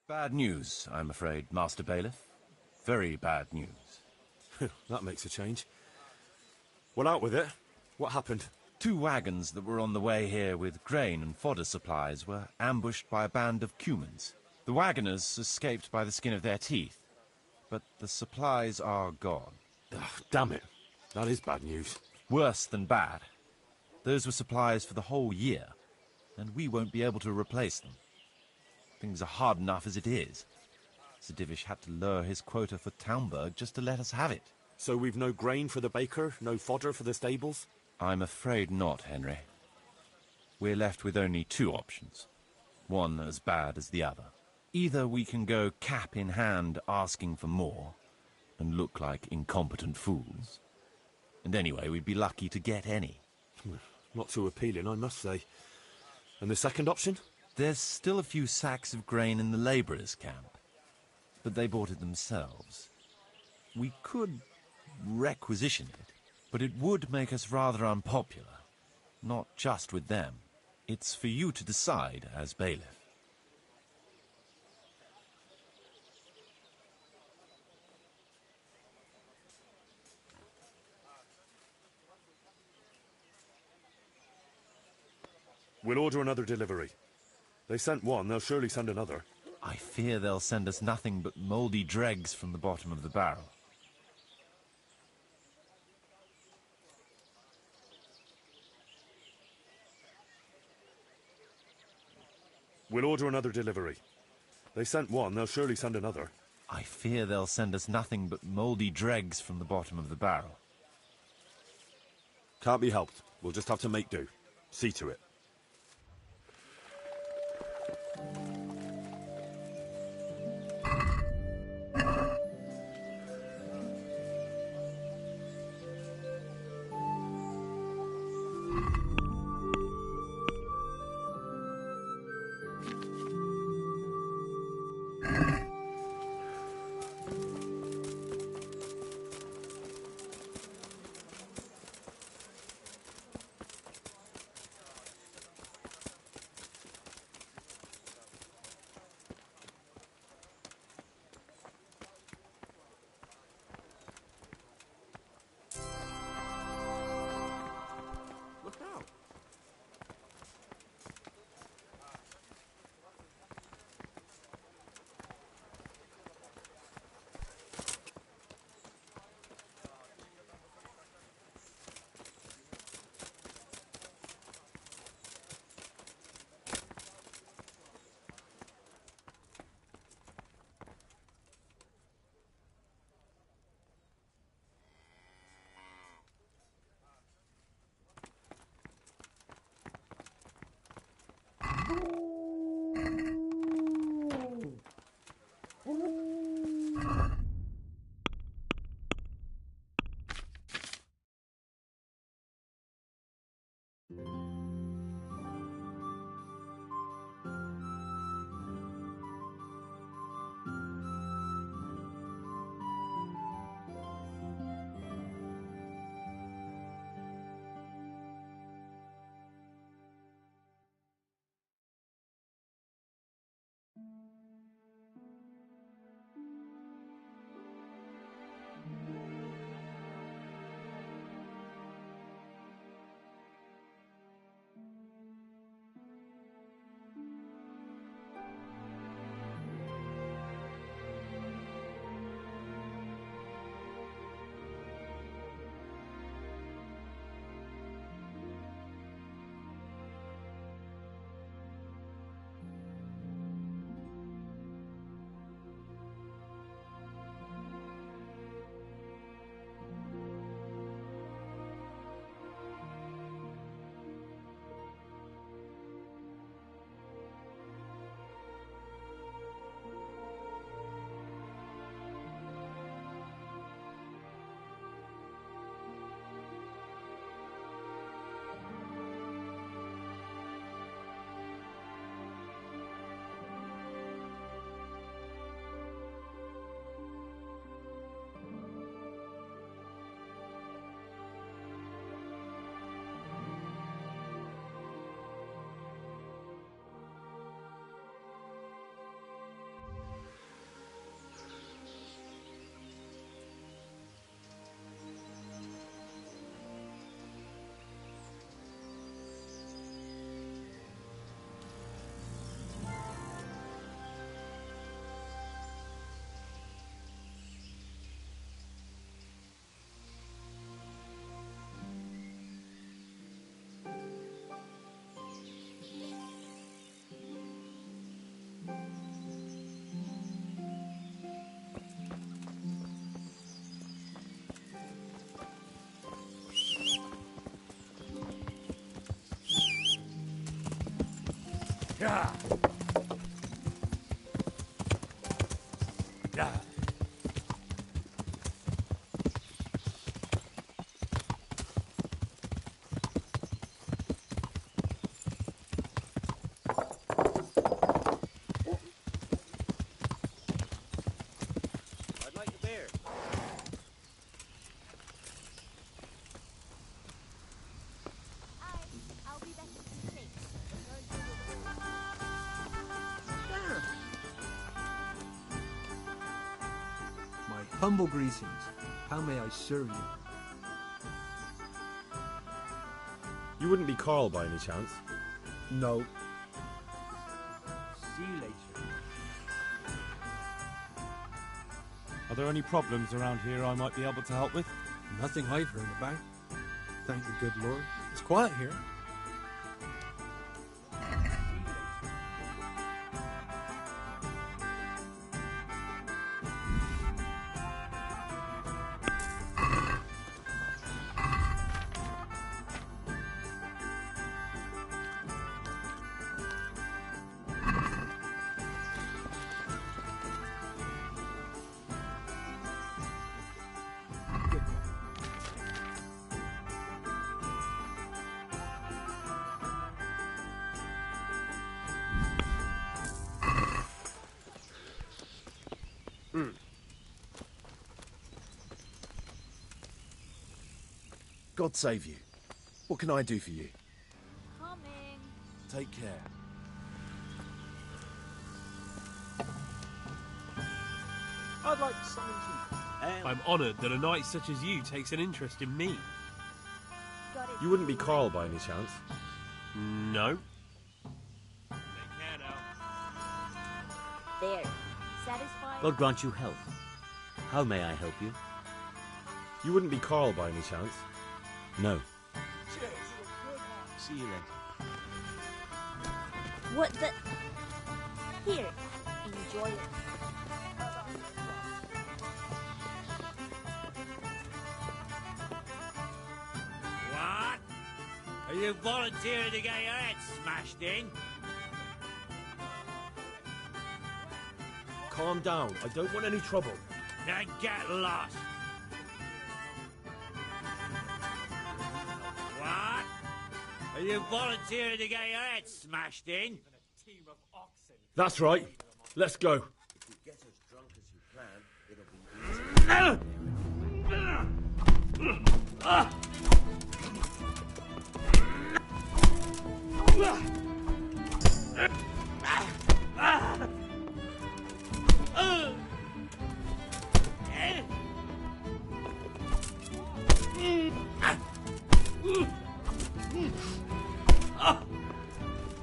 Bad news, I'm afraid, Master Bailiff. Very bad news. That makes a change. Well, out with it. What happened? 2 wagons that were on the way here with grain and fodder supplies were ambushed by a band of Cumans. The wagoners escaped by the skin of their teeth, but the supplies are gone. Damn it. That is bad news. Worse than bad. Those were supplies for the whole year, and we won't be able to replace them. Things are hard enough as it is. Sir Divish had to lower his quota for Townburg just to let us have it. So we've no grain for the baker, no fodder for the stables? I'm afraid not, Henry. we're left with only two options, one as bad as the other. Either we can go cap in hand asking for more and look like incompetent fools, and anyway, we'd be lucky to get any. Not too appealing, I must say. And the second option? There's still a few sacks of grain in the labourers' camp, but they bought it themselves. We could requisition it, but it would make us rather unpopular. Not just with them. It's for you to decide as bailiff. We'll order another delivery. They sent one, they'll surely send another. I fear they'll send us nothing but mouldy dregs from the bottom of the barrel. We'll order another delivery. They sent one, they'll surely send another. I fear they'll send us nothing but mouldy dregs from the bottom of the barrel. Can't be helped. We'll just have to make do. See to it. I'd like a beer. I'll be back in 2 minutes. My humble greetings. How may I serve you? You wouldn't be Carl by any chance? No. See you later. Are there any problems around here I might be able to help with? Nothing I've heard about. Thank the good Lord. It's quiet here. God save you. What can I do for you? Coming. Take care. I'd like something to... I'm honoured that a knight such as you takes an interest in me. You wouldn't be Carl by any chance? No. There. Satisfied? God grant you health. How may I help you? You wouldn't be Carl by any chance? No. See you later. What the... Here. Enjoy it. What? Are you volunteering to get your head smashed in? Calm down. I don't want any trouble. Then get lost. What? Are you volunteering to get your head smashed in? That's right. Let's go. If you get as drunk as you plan, it'll be easy.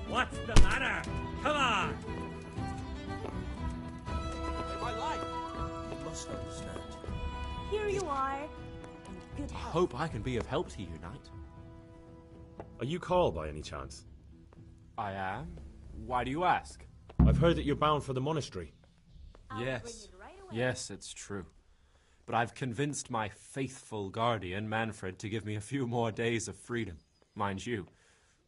What's the matter? Come on! My life. You must understand. Here you are. In good I health. hope I can be of help to you, knight. Are you Carl by any chance? I am. Why do you ask? I've heard that you're bound for the monastery. Yes. Yes, it's true. But I've convinced my faithful guardian, Manfred, to give me a few more days of freedom. Mind you,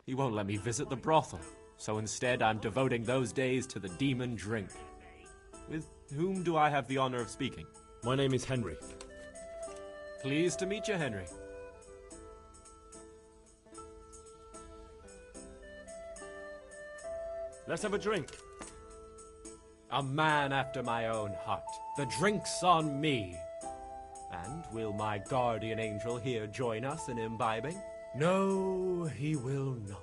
he won't let me visit the brothel, so instead I'm devoting those days to the demon drink. With whom do I have the honor of speaking? My name is Henry. Pleased to meet you, Henry. Let's have a drink. A man after my own heart. The drink's on me. And will my guardian angel here join us in imbibing? No, he will not.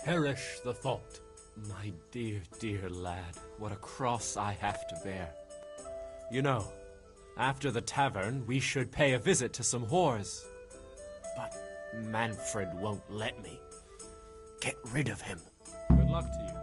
Perish the thought. My dear, dear lad, what a cross I have to bear. You know, after the tavern, we should pay a visit to some whores. But Manfred won't let me. Get rid of him. Good luck to you.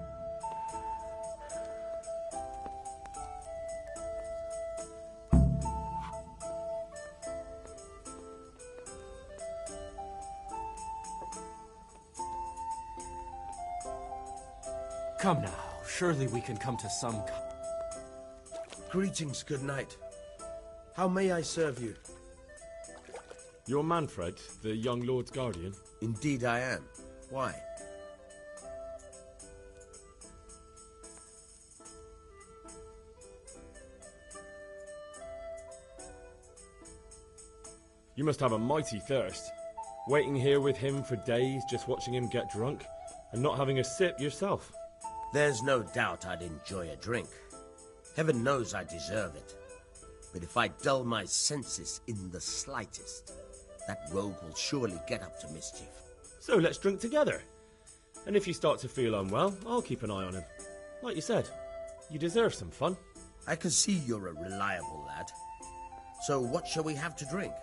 Come now, surely we can come to some... Greetings, good knight. How may I serve you? You're Manfred, the young lord's guardian? Indeed I am. Why? You must have a mighty thirst. Waiting here with him for days, just watching him get drunk, and not having a sip yourself. There's no doubt I'd enjoy a drink. Heaven knows I deserve it. But if I dull my senses in the slightest, that rogue will surely get up to mischief. So let's drink together. And if you start to feel unwell, I'll keep an eye on him. Like you said, you deserve some fun. I can see you're a reliable lad. So what shall we have to drink?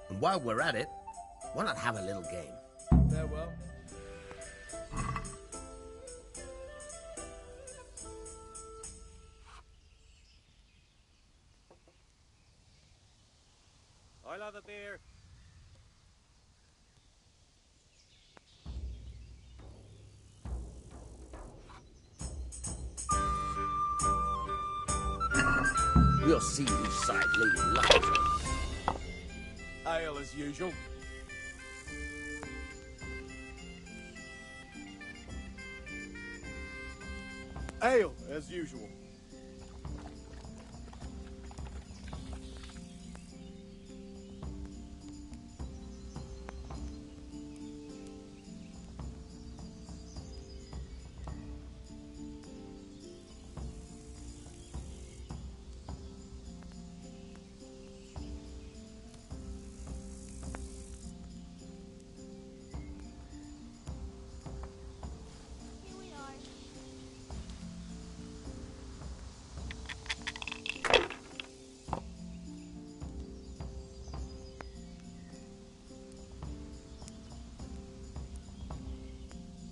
And while we're at it, why not have a little game? Farewell. I'll have a beer. We'll see whose side Lady Luck is on. Ale as usual. Ale, as usual.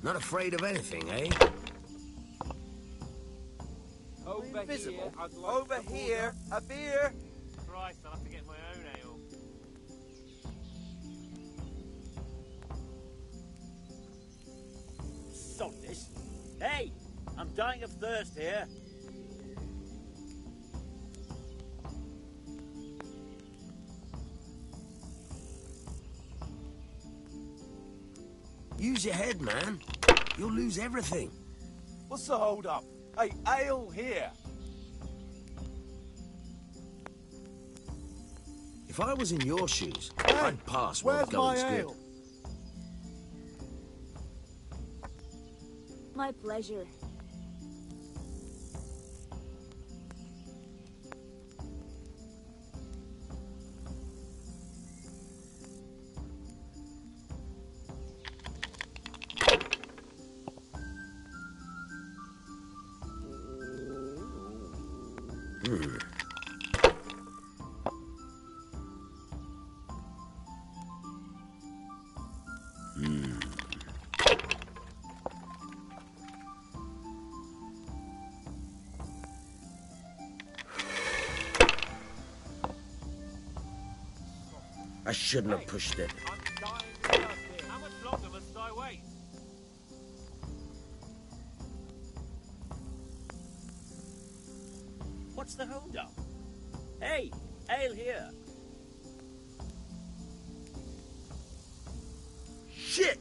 Not afraid of anything, eh? Over here, over here, a beer. Christ, I'll have to get my own ale. Sod this. Hey, I'm dying of thirst here. Use your head, man. You'll lose everything. What's the hold up? Hey, ale here. If I was in your shoes, I'd pass while the going's good. My pleasure. I shouldn't have pushed it. I'm dying of thirst here. How much longer must I wait? What's the hold up? Hey, ale here. Shit!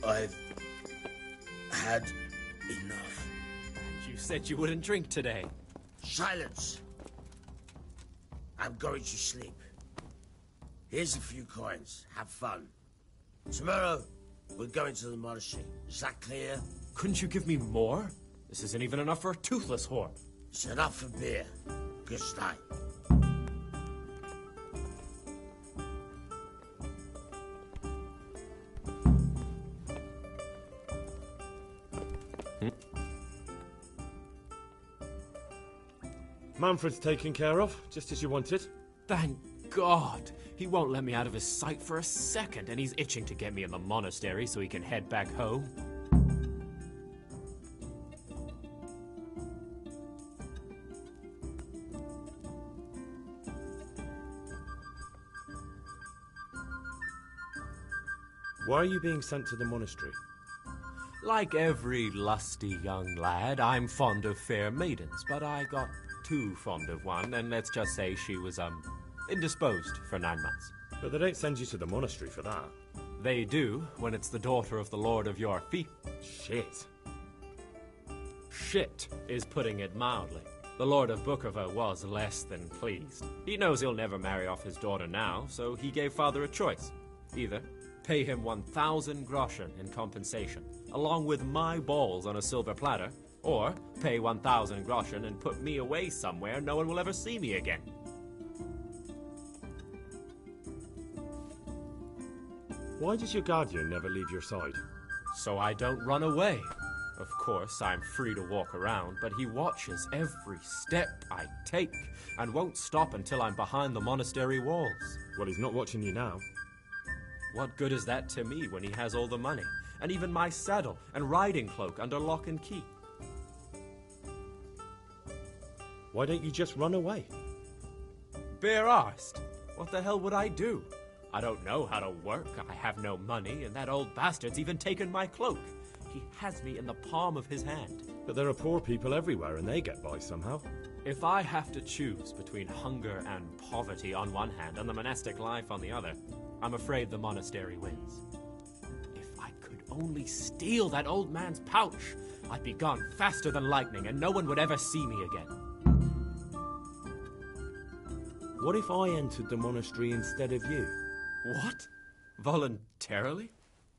I've had enough. And you said you wouldn't drink today. Silence! I'm going to sleep. Here's a few coins. Have fun. Tomorrow, we're going to the monastery. Is that clear? Couldn't you give me more? This isn't even enough for a toothless whore. It's enough for beer. Good night. Manfred's taken care of, just as you wanted. Thank God. He won't let me out of his sight for a second, and he's itching to get me in the monastery so he can head back home. Why are you being sent to the monastery? Like every lusty young lad, I'm fond of fair maidens, but I got too fond of one, and let's just say she was, indisposed for 9 months. But they don't send you to the monastery for that. They do, when it's the daughter of the Lord of your fee. Shit. Shit is putting it mildly. The Lord of Bookerville was less than pleased. He knows he'll never marry off his daughter now, so he gave father a choice. Either pay him 1,000 groschen in compensation, along with my balls on a silver platter, or pay 1,000 groschen and put me away somewhere no one will ever see me again. Why does your guardian never leave your side? So I don't run away. Of course, I'm free to walk around, but he watches every step I take and won't stop until I'm behind the monastery walls. Well, he's not watching you now. What good is that to me when he has all the money, and even my saddle and riding cloak under lock and key? Why don't you just run away? Bare-arsed. What the hell would I do? I don't know how to work, I have no money, and that old bastard's even taken my cloak. He has me in the palm of his hand. But there are poor people everywhere and they get by somehow. If I have to choose between hunger and poverty on one hand and the monastic life on the other, I'm afraid the monastery wins. If I could only steal that old man's pouch, I'd be gone faster than lightning and no one would ever see me again. What if I entered the monastery instead of you? What? Voluntarily?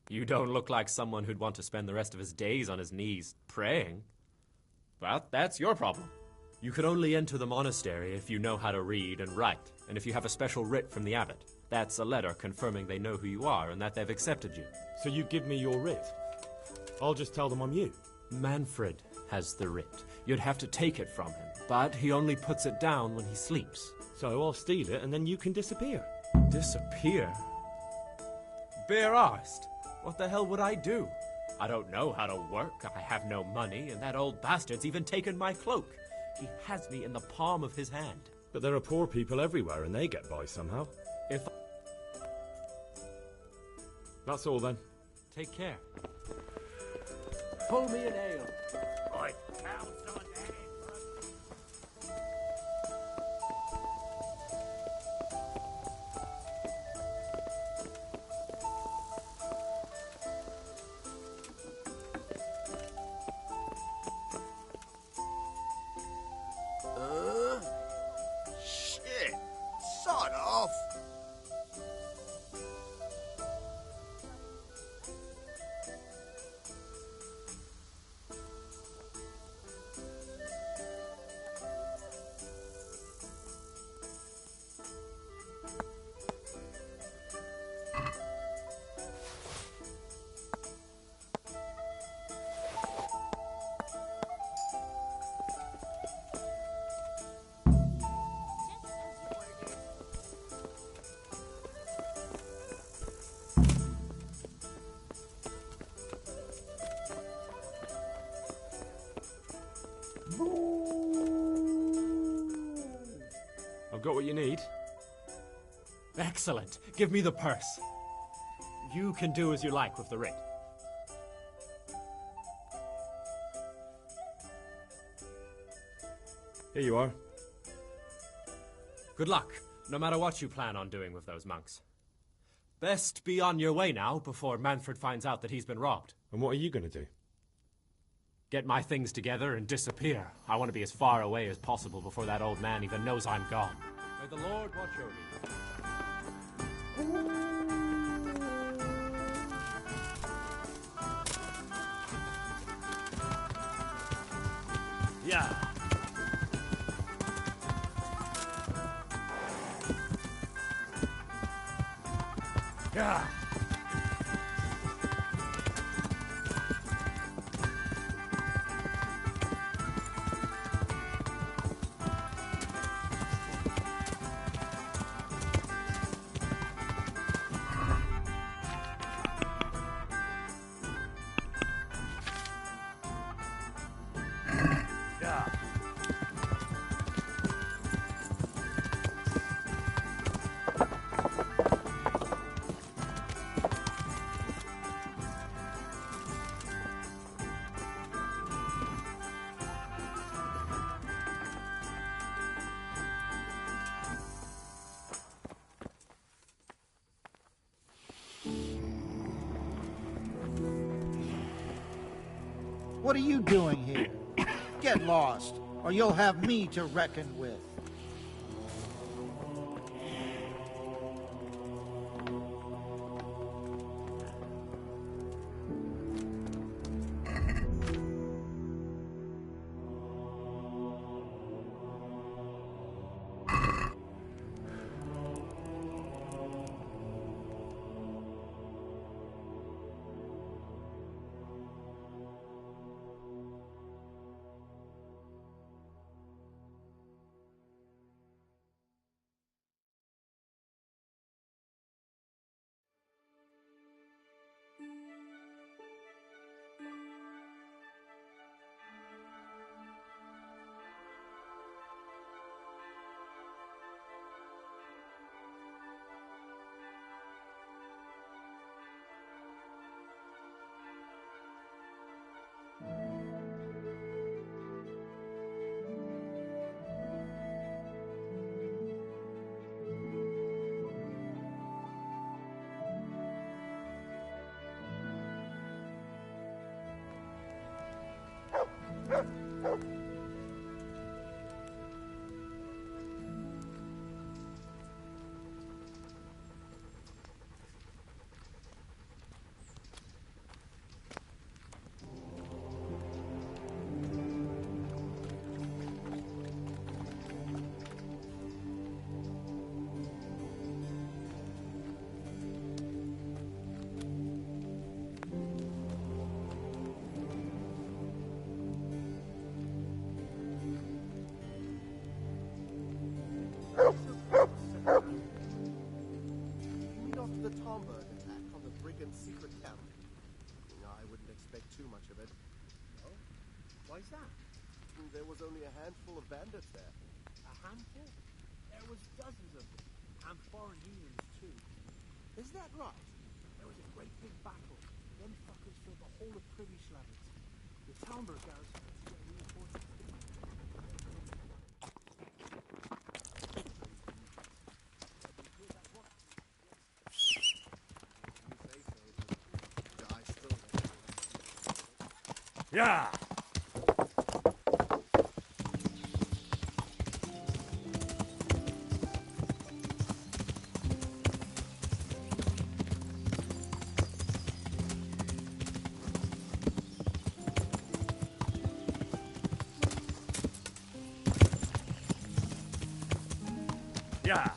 You don't look like someone who'd want to spend the rest of his days on his knees praying. But that's your problem. You could only enter the monastery if you know how to read and write, and if you have a special writ from the abbot. That's a letter confirming they know who you are and that they've accepted you. So you give me your writ? I'll just tell them I'm you. Manfred has the writ. You'd have to take it from him, but he only puts it down when he sleeps. So I'll steal it and then you can disappear. Disappear? Bare-arsed. What the hell would I do? I don't know how to work, I have no money, and that old bastard's even taken my cloak. He has me in the palm of his hand. But there are poor people everywhere and they get by somehow. That's all then. Take care. Pull me an ale. I pounced on that. Shit! Sod off! I've got what you need. Excellent. Give me the purse. You can do as you like with the writ. Here you are. Good luck, no matter what you plan on doing with those monks. Best be on your way now before Manfred finds out that he's been robbed. And what are you going to do? Get my things together and disappear. I want to be as far away as possible before that old man even knows I'm gone. May the Lord watch over you. Yeah. Yeah. What are you doing here? Get lost. or you'll have me to reckon with. Secret camp. No, I wouldn't expect too much of it. Oh? Why's that? There was only a handful of bandits there. A handful? There was dozens of them. And foreign unions, too. Is that right? There was a great big battle. Them fuckers filled the whole of Privy Slavitz. The Talmberg garrison had to get reinforcements. Yeah! Yeah!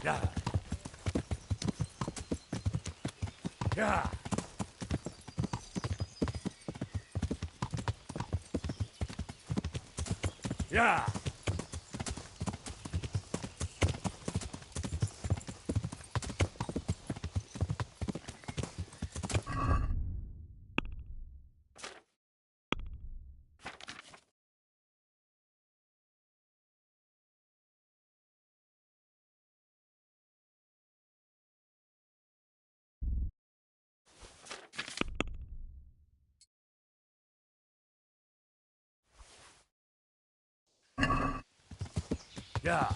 Yeah. Yeah. Yeah. Yeah.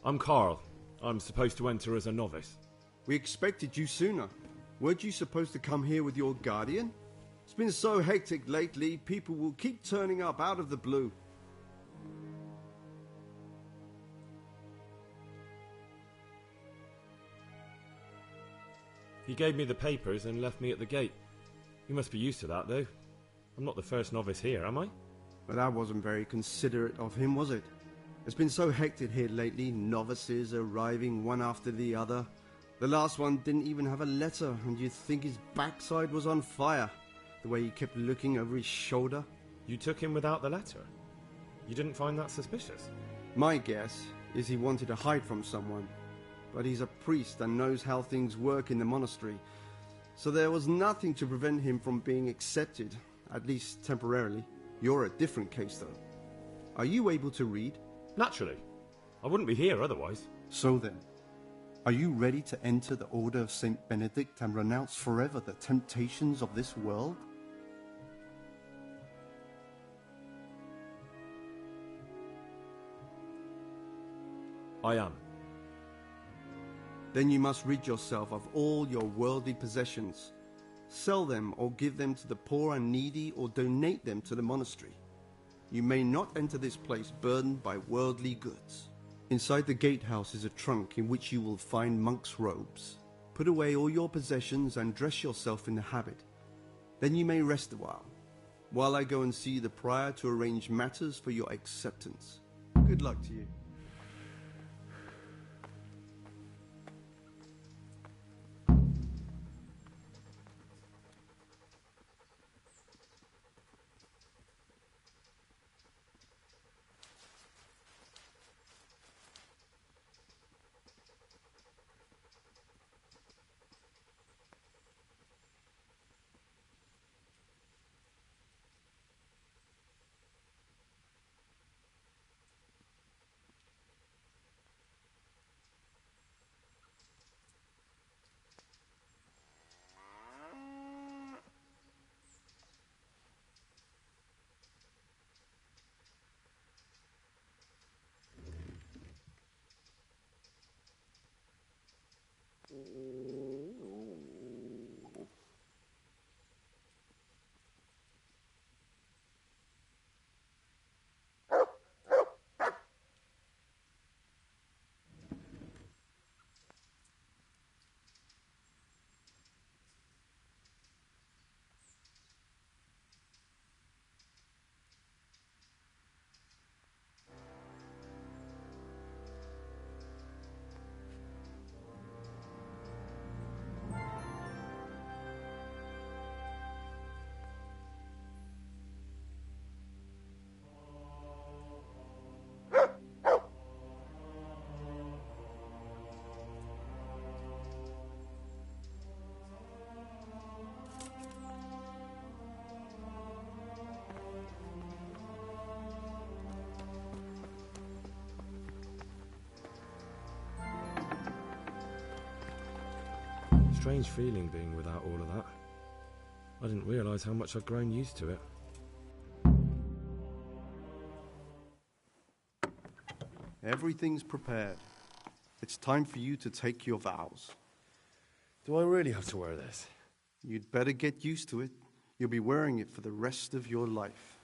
I'm Carl. I'm supposed to enter as a novice. We expected you sooner. Weren't you supposed to come here with your guardian? It's been so hectic lately, people will keep turning up out of the blue. He gave me the papers and left me at the gate. You must be used to that, though. I'm not the first novice here, am I? But that wasn't very considerate of him, was it? It's been so hectic here lately, novices arriving one after the other. The last one didn't even have a letter, and you'd think his backside was on fire, the way he kept looking over his shoulder. You took him without the letter? You didn't find that suspicious? My guess is he wanted to hide from someone. But he's a priest and knows how things work in the monastery, so there was nothing to prevent him from being accepted, at least temporarily. You're a different case, though. Are you able to read? Naturally. I wouldn't be here otherwise. So then, are you ready to enter the Order of Saint Benedict and renounce forever the temptations of this world? I am. Then you must rid yourself of all your worldly possessions. Sell them or give them to the poor and needy or donate them to the monastery. You may not enter this place burdened by worldly goods. Inside the gatehouse is a trunk in which you will find monk's robes. Put away all your possessions and dress yourself in the habit. Then you may rest a while I go and see the prior to arrange matters for your acceptance. Good luck to you. Strange feeling being without all of that. I didn't realise how much I'd grown used to it. Everything's prepared. It's time for you to take your vows. Do I really have to wear this? You'd better get used to it. You'll be wearing it for the rest of your life.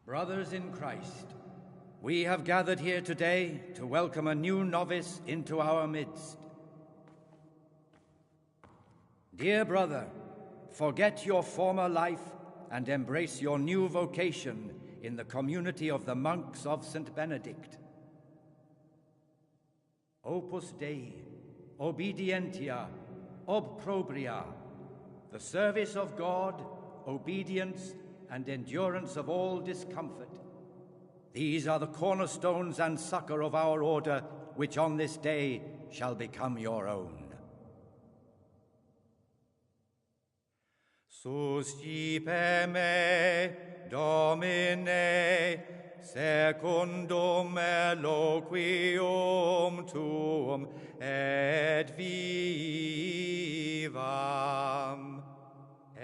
Brothers in Christ, we have gathered here today to welcome a new novice into our midst. Dear brother, forget your former life and embrace your new vocation in the community of the monks of St. Benedict. Opus Dei, obedientia, obprobria, the service of God, obedience, and endurance of all discomfort. These are the cornerstones and succor of our order, which on this day shall become your own. Suscipe me, Domine, secundum eloquium tuum, et vivam,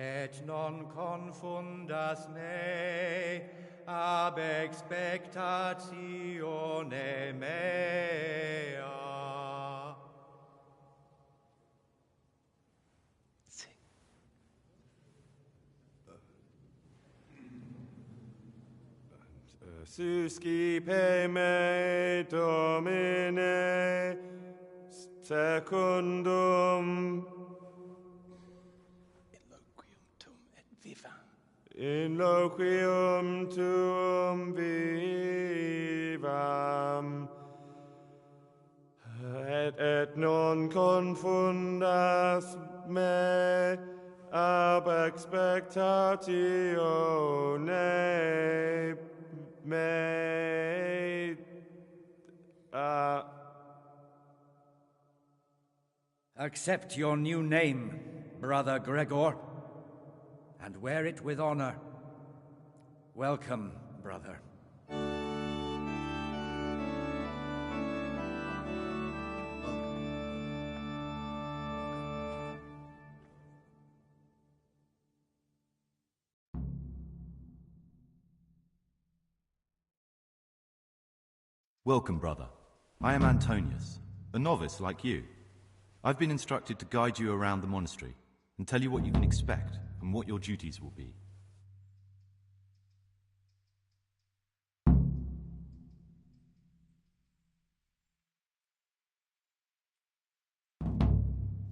et non confundas me ab expectatione mea. Suscipe me, Domine, secundum in loquium tuum vivam, et non confundas me ab expectatione mea. Accept your new name, Brother Gregor, and wear it with honor. Welcome, brother. Welcome, brother. I am Antonius, a novice like you. I've been instructed to guide you around the monastery and tell you what you can expect and what your duties will be.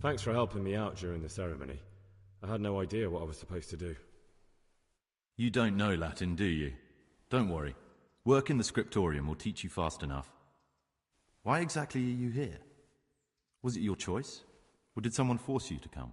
Thanks for helping me out during the ceremony. I had no idea what I was supposed to do. You don't know Latin, do you? Don't worry. Work in the scriptorium will teach you fast enough. Why exactly are you here? Was it your choice? Or did someone force you to come?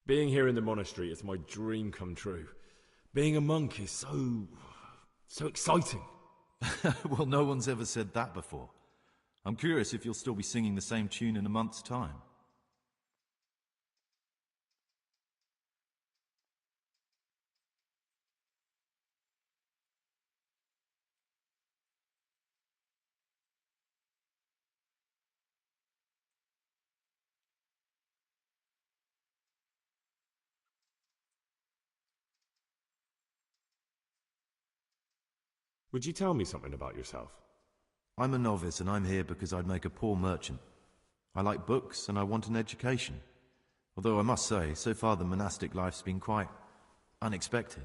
Being here in the monastery is my dream come true. Being a monk is so exciting. Well, no one's ever said that before. I'm curious if you'll still be singing the same tune in a month's time. Would you tell me something about yourself? I'm a novice and I'm here because I'd make a poor merchant. I like books and I want an education. Although I must say, so far the monastic life's been quite unexpected.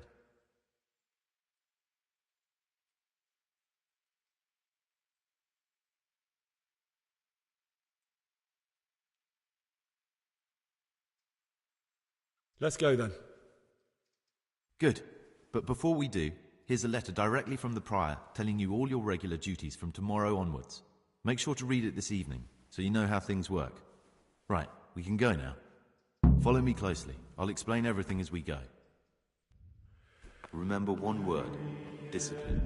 Let's go then. Good. But before we do, here's a letter directly from the prior telling you all your regular duties from tomorrow onwards. Make sure to read it this evening, so you know how things work. Right, we can go now. Follow me closely. I'll explain everything as we go. Remember one word: discipline.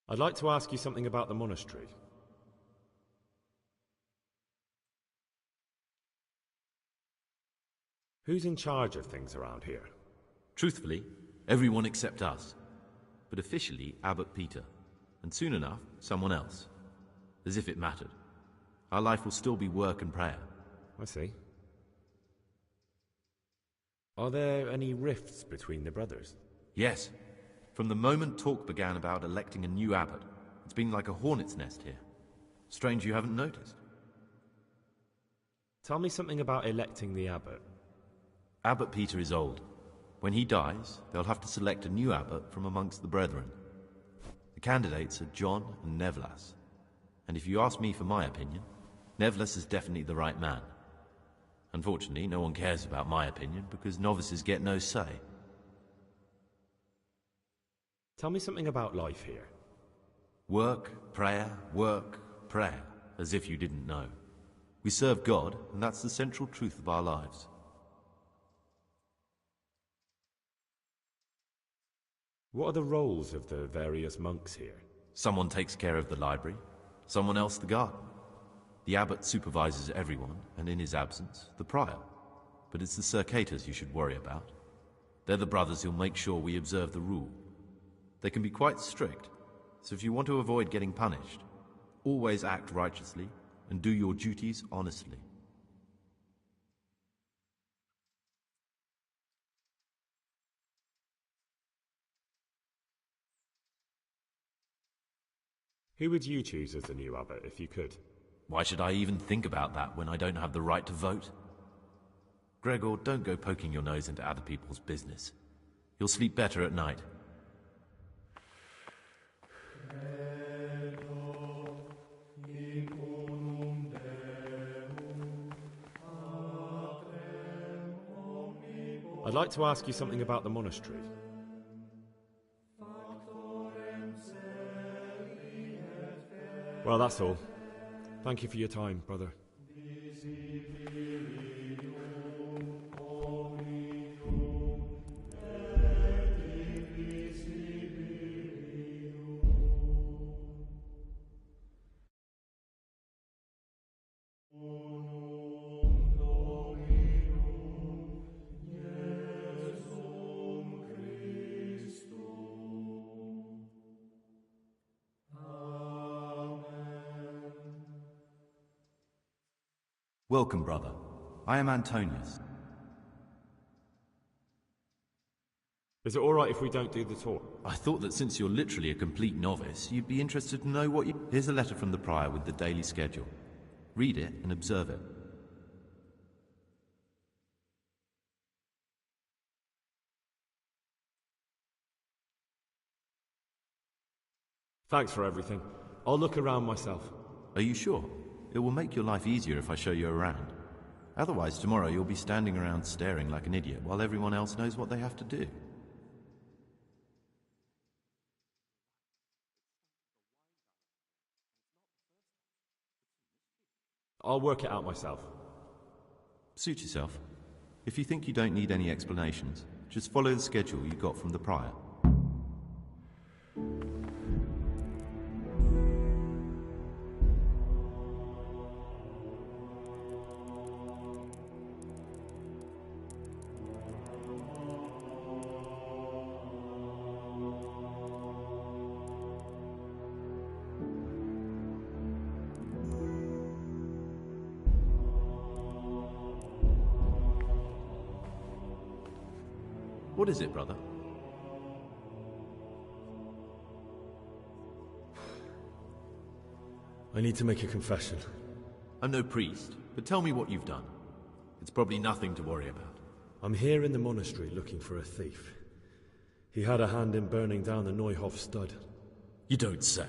I'd like to ask you something about the monastery. Who's in charge of things around here? Truthfully, everyone except us. But officially, Abbot Peter. And soon enough, someone else. As if it mattered. Our life will still be work and prayer. I see. Are there any rifts between the brothers? Yes. From the moment talk began about electing a new abbot, it's been like a hornet's nest here. Strange you haven't noticed. Tell me something about electing the abbot. Abbot Peter is old. When he dies, they'll have to select a new abbot from amongst the brethren. The candidates are John and Nevlas. And if you ask me for my opinion, Nevlas is definitely the right man. Unfortunately, no one cares about my opinion because novices get no say. Tell me something about life here. Work, prayer, as if you didn't know. We serve God, and that's the central truth of our lives. What are the roles of the various monks here? Someone takes care of the library, someone else the garden. The abbot supervises everyone, and in his absence, the prior. But it's the circators you should worry about. They're the brothers who'll make sure we observe the rule. They can be quite strict, so if you want to avoid getting punished, always act righteously and do your duties honestly. Who would you choose as the new abbot if you could? Why should I even think about that when I don't have the right to vote? Gregor, don't go poking your nose into other people's business. You'll sleep better at night. I'd like to ask you something about the monastery. Well, that's all. Thank you for your time, brother. Welcome, brother. I am Antonius. Is it all right if we don't do the tour? I thought that since you're literally a complete novice, you'd be interested to know what you... Here's a letter from the prior with the daily schedule. Read it and observe it. Thanks for everything. I'll look around myself. Are you sure? It will make your life easier if I show you around. Otherwise, tomorrow you'll be standing around staring like an idiot while everyone else knows what they have to do. I'll work it out myself. Suit yourself. If you think you don't need any explanations, just follow the schedule you got from the prior. What is it, brother? I need to make a confession. I'm no priest, but tell me what you've done. It's probably nothing to worry about. I'm here in the monastery looking for a thief. He had a hand in burning down the Neuhof stud. You don't say.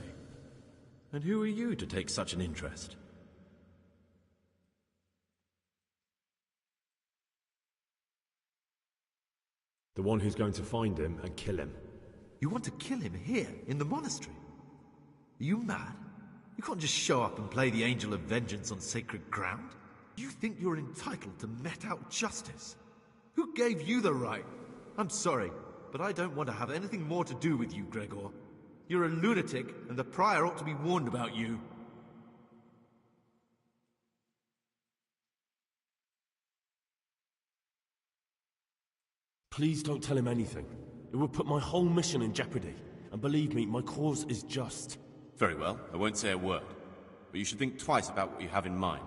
And who are you to take such an interest? The one who's going to find him and kill him. You want to kill him here, in the monastery? Are you mad? You can't just show up and play the angel of vengeance on sacred ground. You think you're entitled to met out justice? Who gave you the right? I'm sorry, but I don't want to have anything more to do with you, Gregor. You're a lunatic, and the prior ought to be warned about you. Please don't tell him anything. It will put my whole mission in jeopardy. And believe me, my cause is just. Very well, I won't say a word. But you should think twice about what you have in mind.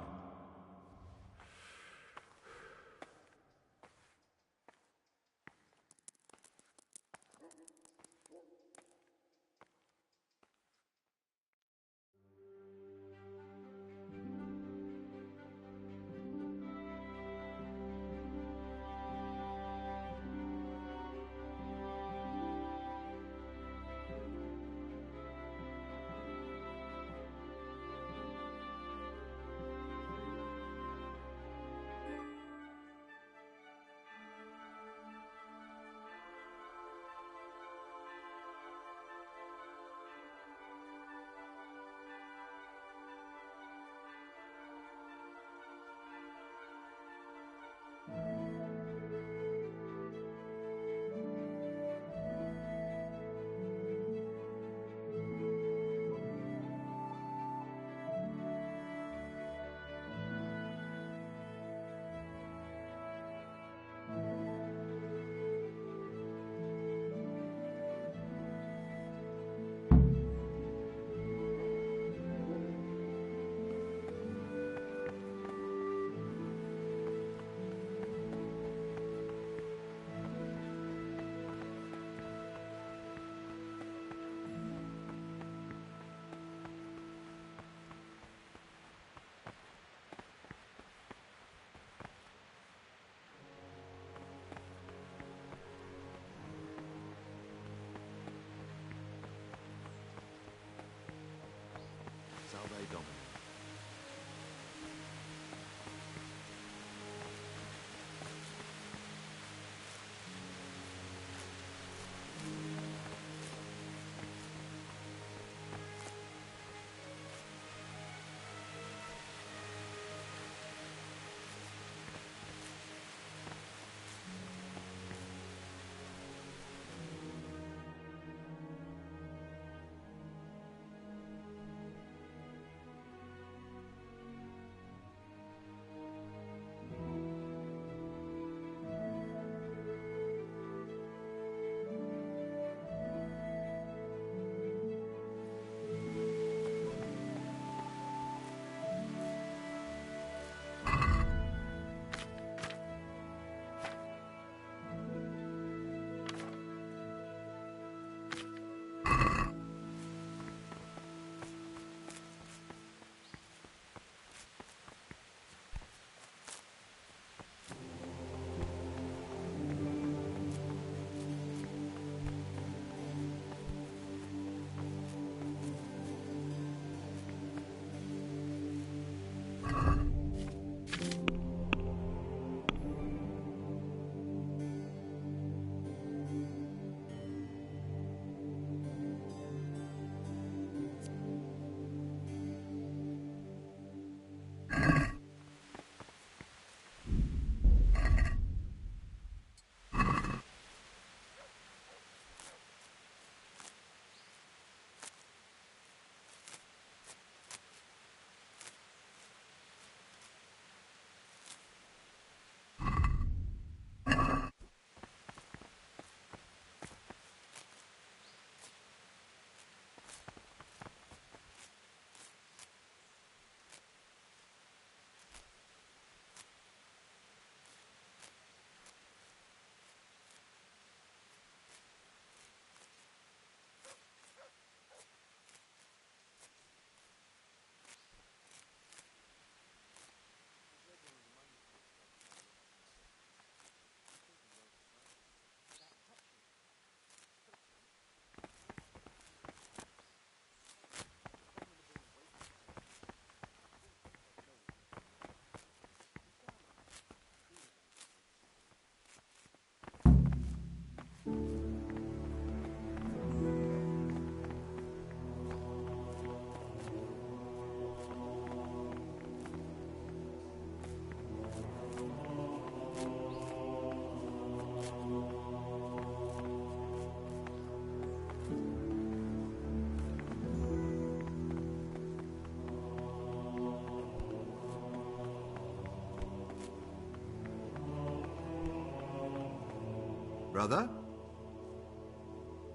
Brother?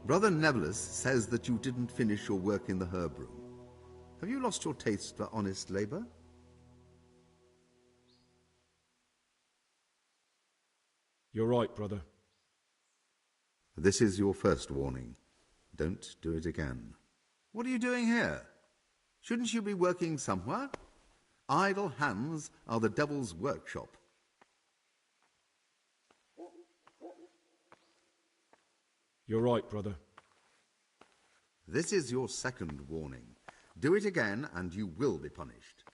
Brother Nevelis says that you didn't finish your work in the herb room. Have you lost your taste for honest labor? You're right, brother. This is your first warning. Don't do it again. What are you doing here? Shouldn't you be working somewhere? Idle hands are the devil's workshop. You're right, brother. This is your second warning. Do it again and you will be punished.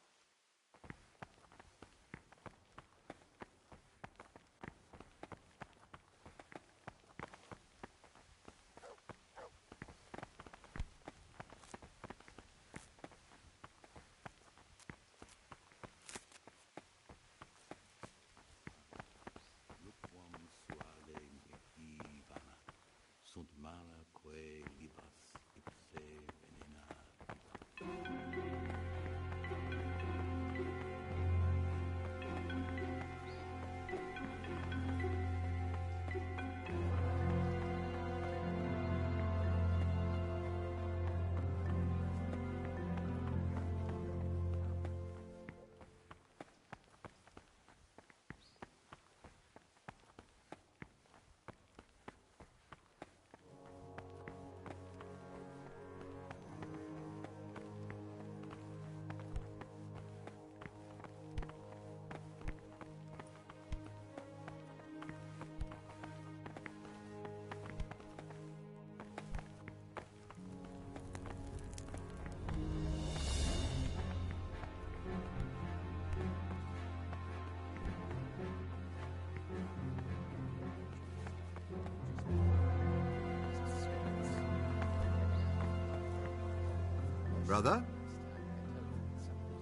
Brother?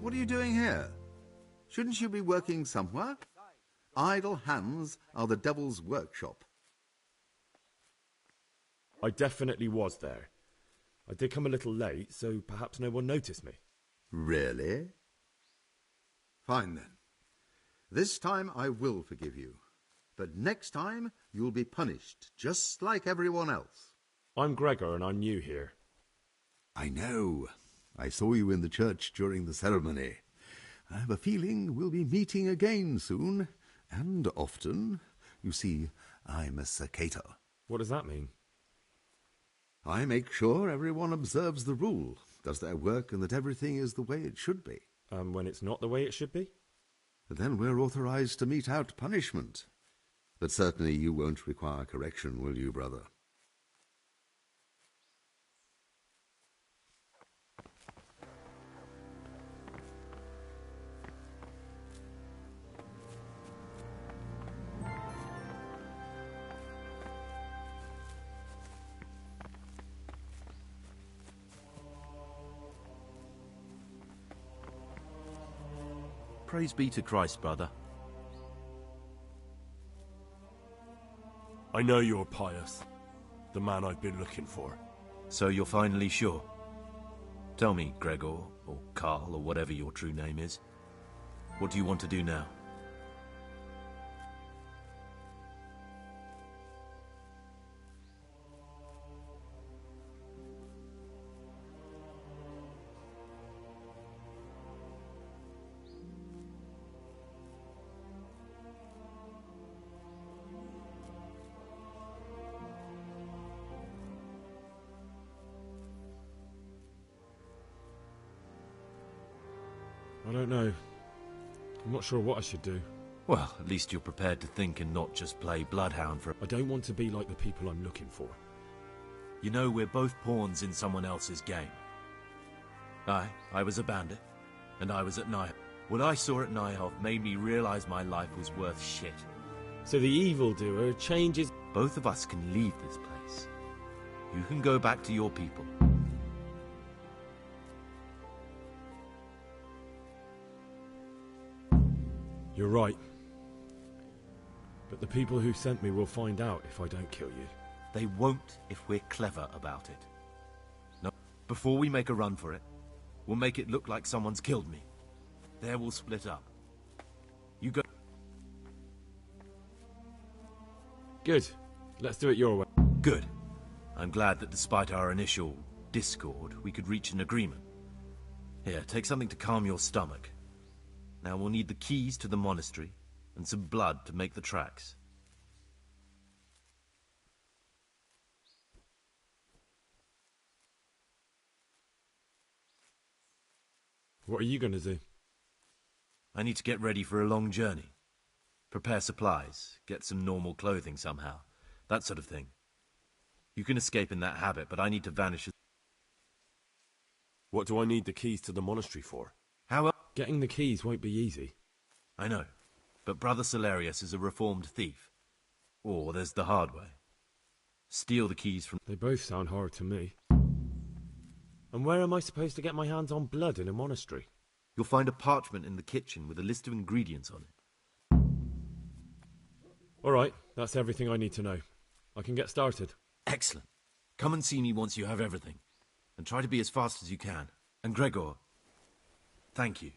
What are you doing here? Shouldn't you be working somewhere? Idle hands are the devil's workshop. I definitely was there. I did come a little late, so perhaps no one noticed me. Really? Fine then. This time I will forgive you. But next time you'll be punished, just like everyone else. I'm Gregor and I'm new here. I know. I saw you in the church during the ceremony. I have a feeling we'll be meeting again soon, and often. You see, I'm a circator. What does that mean? I make sure everyone observes the rule, does their work, and that everything is the way it should be. When it's not the way it should be? Then we're authorized to mete out punishment. But certainly you won't require correction, will you, brother? Praise be to Christ, brother. I know you're pious. The man I've been looking for. So you're finally sure? Tell me, Gregor, or Carl, or whatever your true name is. What do you want to do now? I don't know. I'm not sure what I should do. Well, at least you're prepared to think and not just play bloodhound for... I don't want to be like the people I'm looking for. You know, we're both pawns in someone else's game. I was a bandit, and I was at Nihov. What I saw at Nihov made me realize my life was worth shit. So the evildoer changes... Both of us can leave this place. You can go back to your people. You're right. But the people who sent me will find out if I don't kill you. They won't if we're clever about it. No, before we make a run for it, we'll make it look like someone's killed me. There we'll split up. You go... Good. Let's do it your way. Good. I'm glad that despite our initial discord, we could reach an agreement. Here, take something to calm your stomach. Now we'll need the keys to the monastery and some blood to make the tracks. What are you going to do? I need to get ready for a long journey. Prepare supplies, get some normal clothing somehow. That sort of thing. You can escape in that habit, but I need to vanish. What do I need the keys to the monastery for? How? Getting the keys won't be easy. I know, but Brother Solarius is a reformed thief. Or there's the hard way. Steal the keys from... They both sound hard to me. And where am I supposed to get my hands on blood in a monastery? You'll find a parchment in the kitchen with a list of ingredients on it. All right, that's everything I need to know. I can get started. Excellent. Come and see me once you have everything. And try to be as fast as you can. And Gregor, thank you.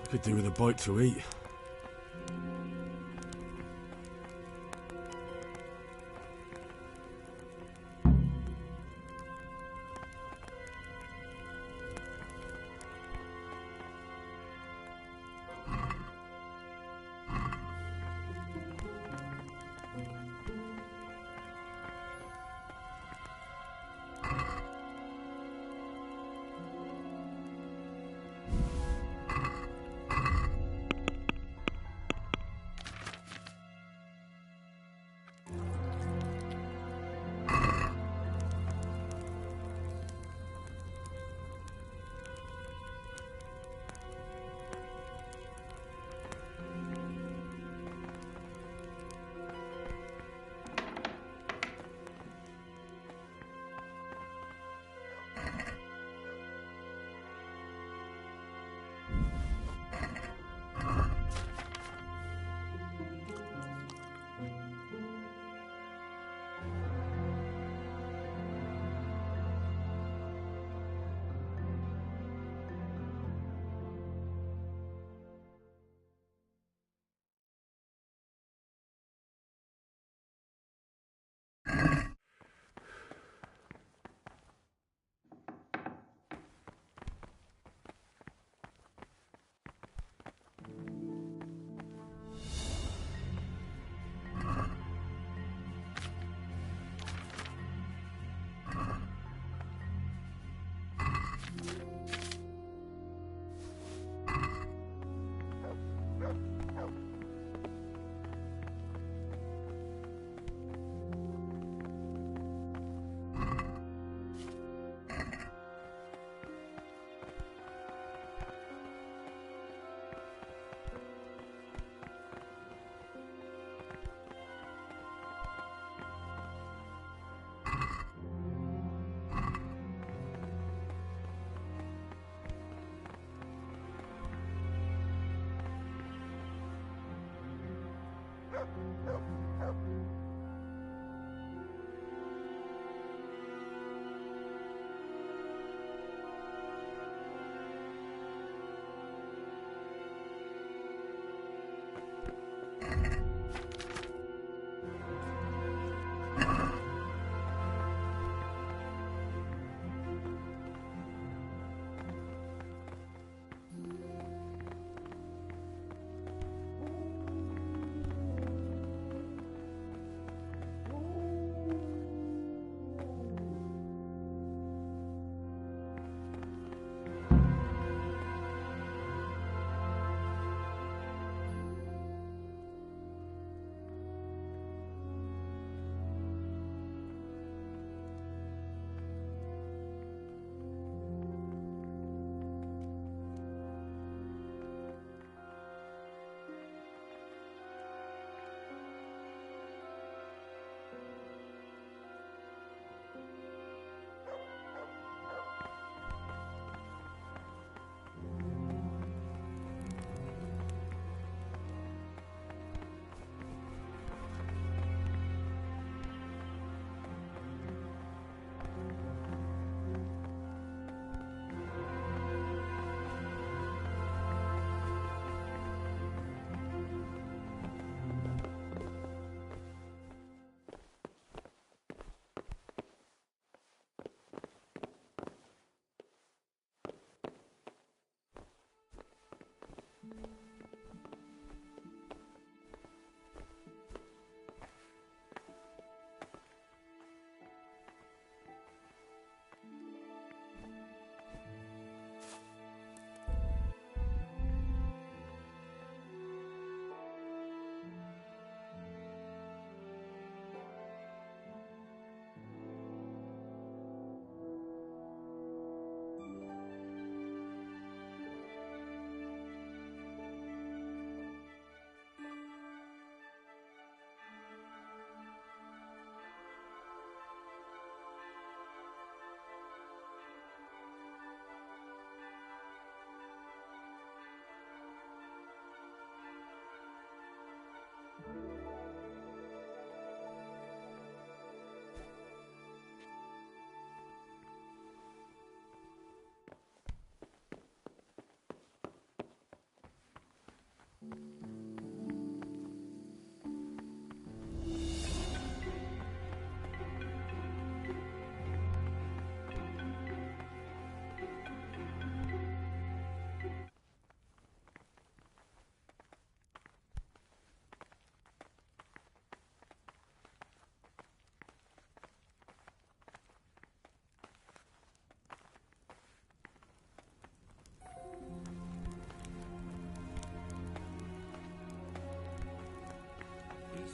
Could do with a bite to eat.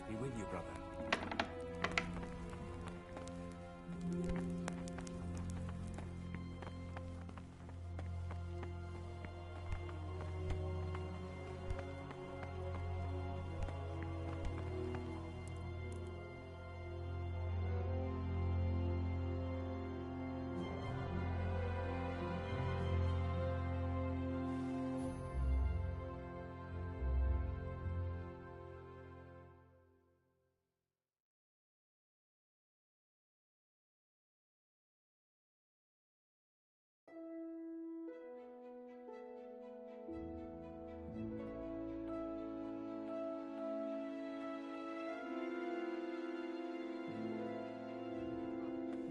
Be with you, brother.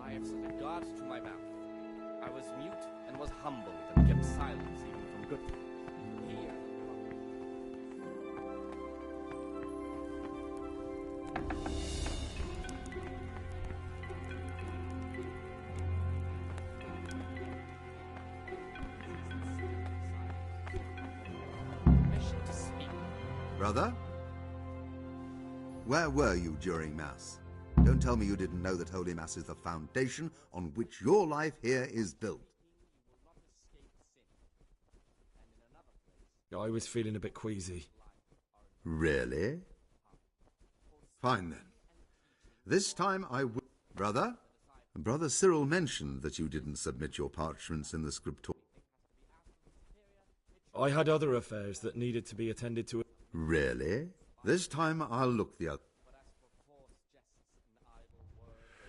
I have set a guard to my mouth. I was mute and was humbled and kept silence even from good men. Here. Permission to speak. Brother? Where were you during Mass? Don't tell me you didn't know that Holy Mass is the foundation on which your life here is built. I was feeling a bit queasy. Really? Fine then. This time I will... Brother? Brother Cyril mentioned that you didn't submit your parchments in the scriptor... I had other affairs that needed to be attended to. Really? This time I'll look the other.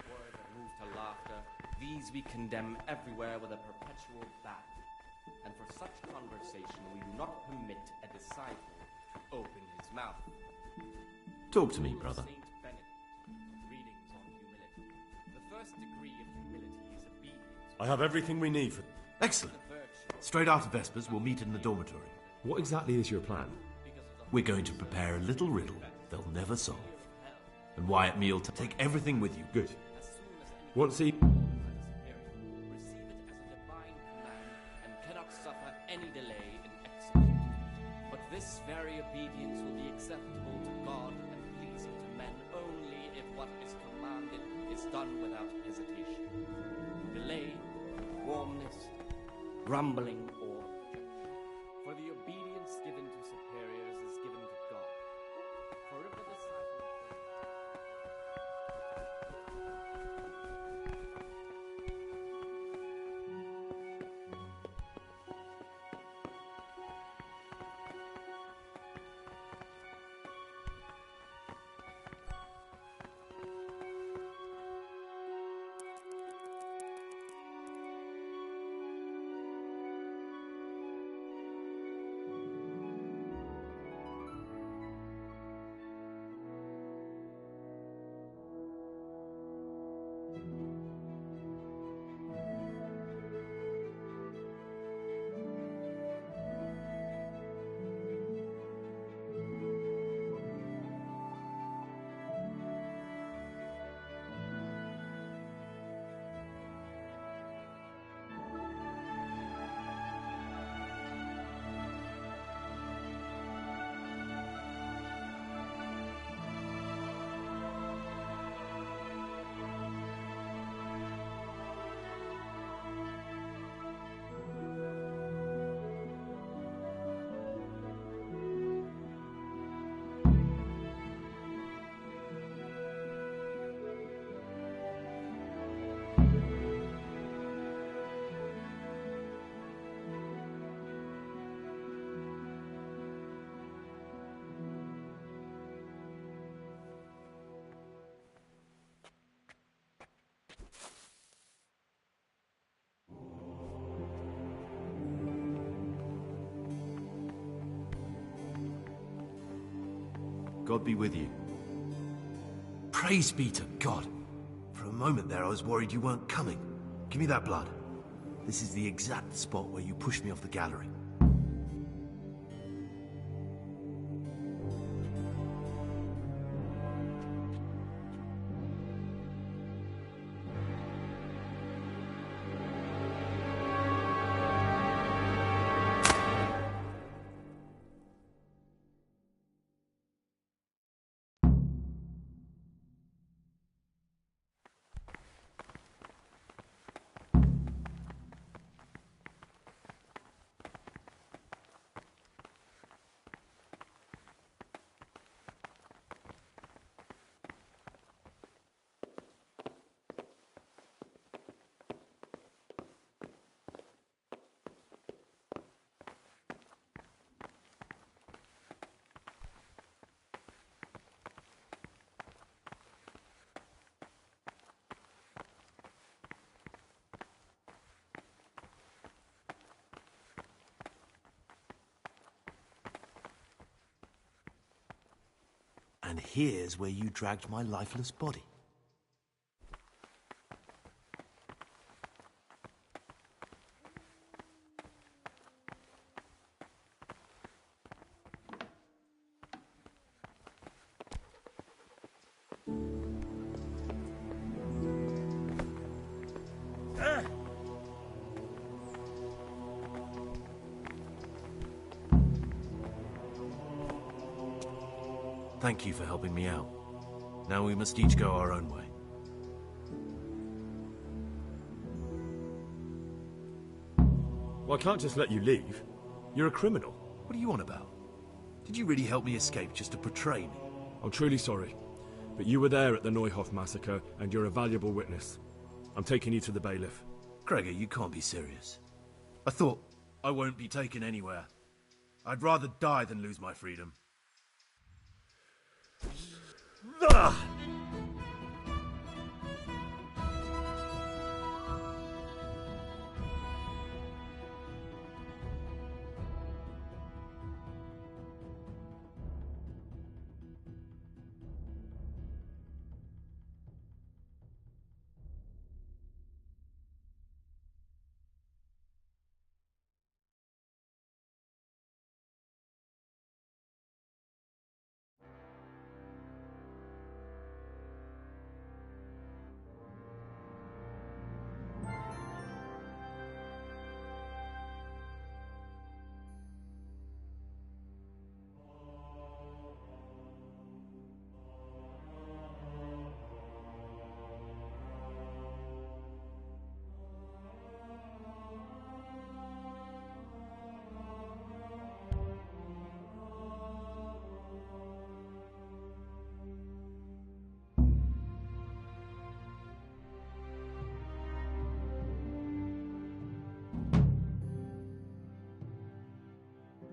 Word that moves to laughter, these we condemn everywhere with a perpetual ban. And for such conversation we do not permit a disciple to open his mouth. Talk to me, brother. Saint Benedict, readings on humility. The first degree of humility is obedience. I have everything we need for... Excellent. Straight after Vespers, we'll meet in the dormitory. What exactly is your plan? We're going to prepare a little riddle they'll never solve. And Wyatt Meal to take everything with you. Good. Once he... Receive it as a divine command and cannot suffer any delay in executing it. But this very obedience will be acceptable to God and pleasing to men only if what is commanded is done without hesitation. Delay, warmness, grumbling, or objection. For the obedience given to superiors is given to God. For if the disciple God be with you. Praise be to God. For a moment there I was worried you weren't coming. Give me that blood. This is the exact spot where you pushed me off the gallery. And here's where you dragged my lifeless body. Thank you for helping me out. Now we must each go our own way. Well, I can't just let you leave. You're a criminal. What are you on about? Did you really help me escape just to portray me? I'm truly sorry, but you were there at the Neuhoff massacre, and you're a valuable witness. I'm taking you to the bailiff. Gregor, you can't be serious. I thought I won't be taken anywhere. I'd rather die than lose my freedom.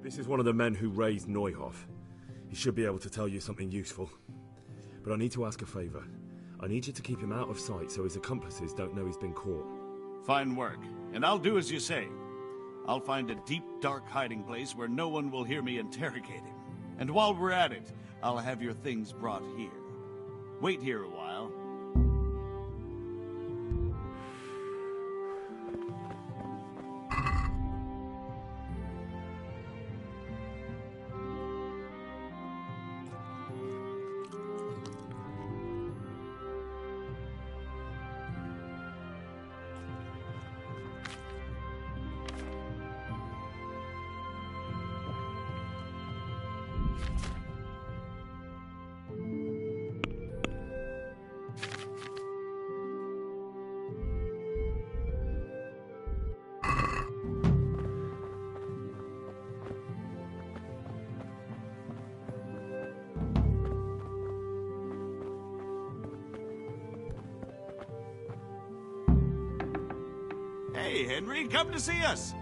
This is one of the men who raised Neuhoff. He should be able to tell you something useful. But I need to ask a favour. I need you to keep him out of sight so his accomplices don't know he's been caught. Fine work, and I'll do as you say. I'll find a deep, dark hiding place where no one will hear me interrogate him. And while we're at it, I'll have your things brought here. Wait here a while. Hey, Henry, come to see us.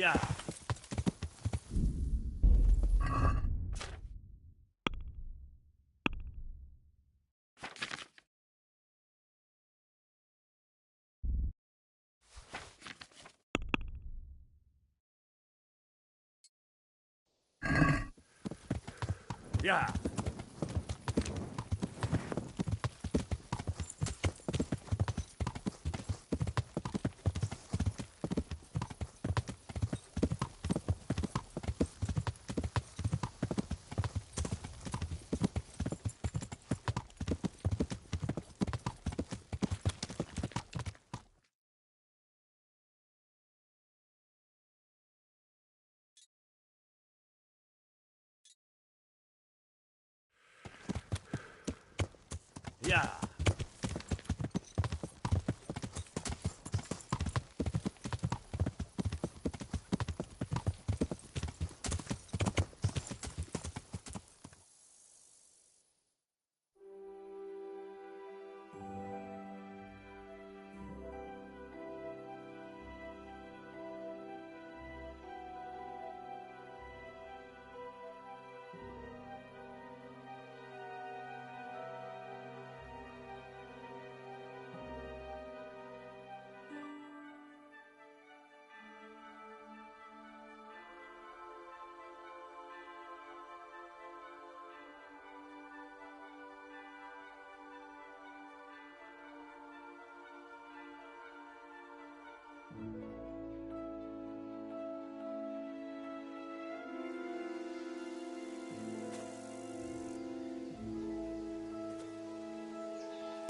Yeah. Yeah. Yeah.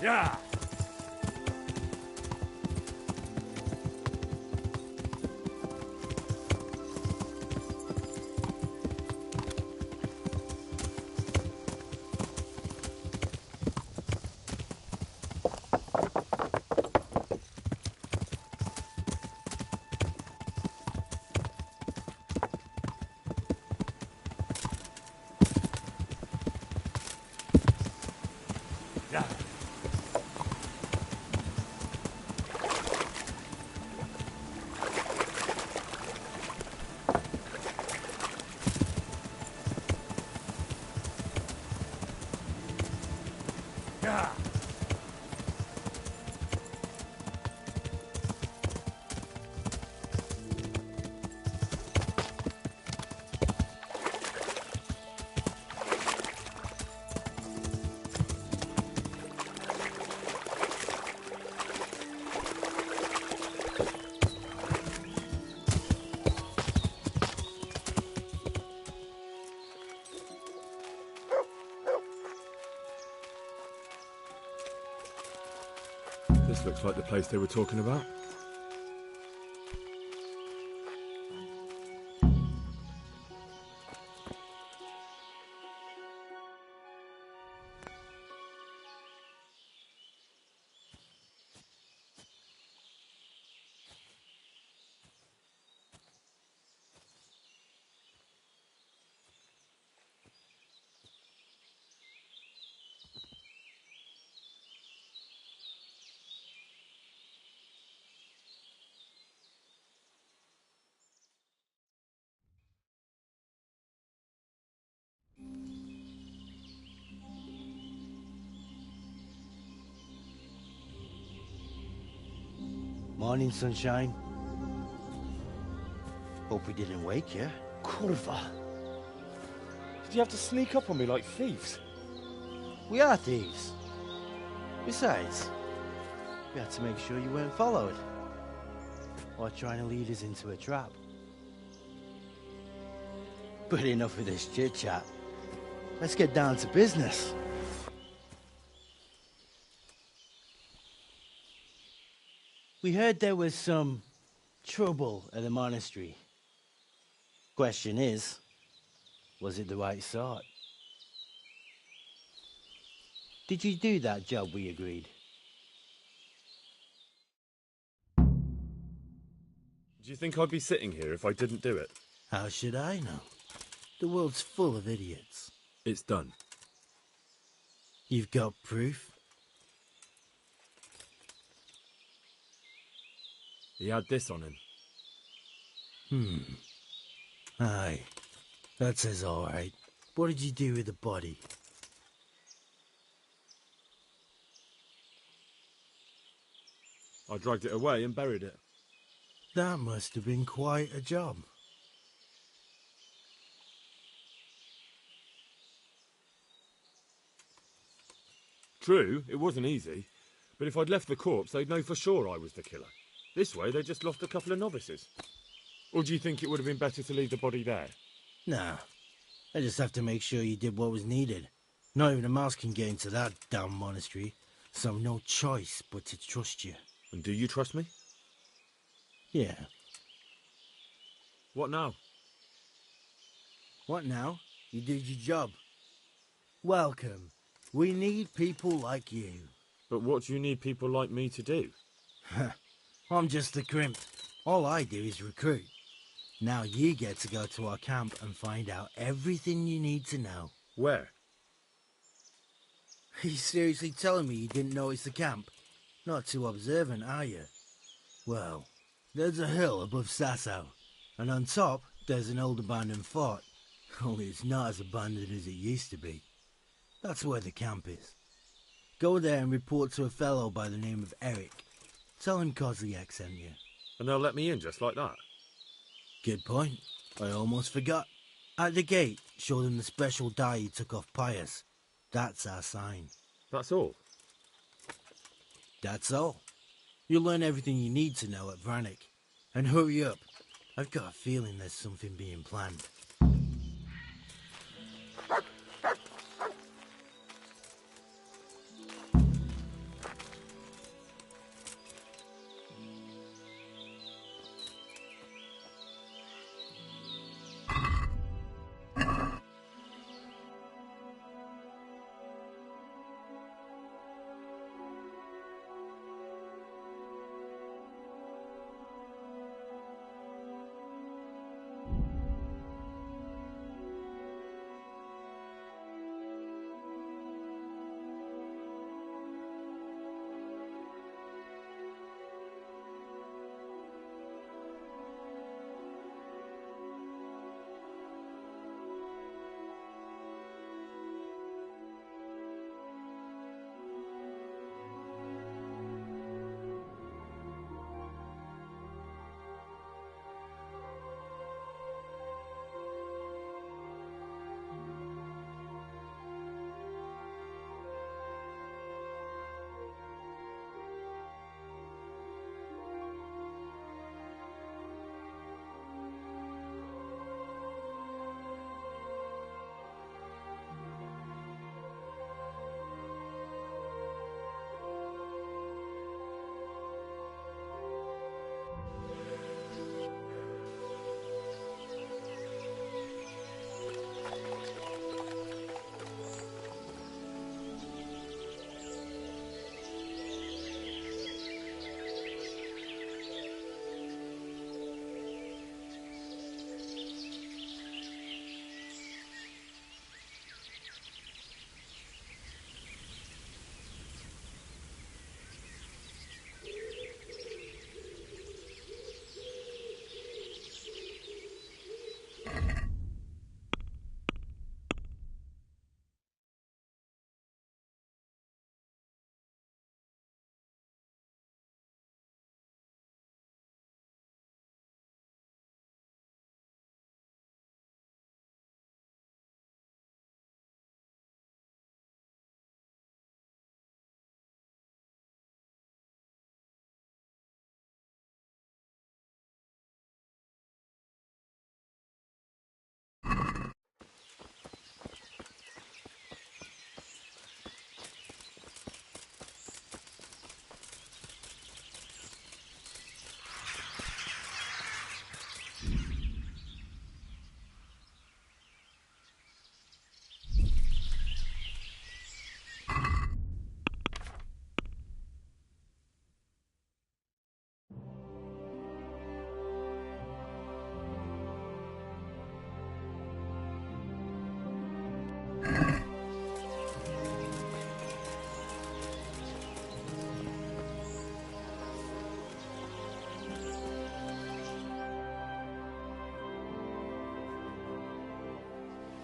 Yeah. Yeah. Yeah. This looks like the place they were talking about. Morning, sunshine. Hope we didn't wake you. Kurva! Did you have to sneak up on me like thieves? We are thieves. Besides, we had to make sure you weren't followed. Or trying to lead us into a trap. But enough of this chit-chat. Let's get down to business. We heard there was some trouble at the monastery. Question is, was it the right sort? Did you do that job we agreed? Do you think I'd be sitting here if I didn't do it? How should I know? The world's full of idiots. It's done. You've got proof? He had this on him. Aye. That says all right. What did you do with the body? I dragged it away and buried it. That must have been quite a job. True, it wasn't easy, but if I'd left the corpse, they'd know for sure I was the killer. This way, they just lost a couple of novices. Or do you think it would have been better to leave the body there? Nah. I just have to make sure you did what was needed. Not even a mouse can get into that damn monastery, so no choice but to trust you. And do you trust me? Yeah. What now? What now? You did your job. Welcome. We need people like you. But what do you need people like me to do? I'm just the crimp. All I do is recruit. Now you get to go to our camp and find out everything you need to know. Where? Are you seriously telling me you didn't notice the camp? Not too observant, are you? Well, there's a hill above Sasso, and on top there's an old abandoned fort. Only it's not as abandoned as it used to be. That's where the camp is. Go there and report to a fellow by the name of Eric. Tell him Kozliak sent you. And they'll let me in just like that? Good point. I almost forgot. At the gate, show them the special dye you took off Pius. That's our sign. That's all? That's all. You'll learn everything you need to know at Brannick. And hurry up. I've got a feeling there's something being planned.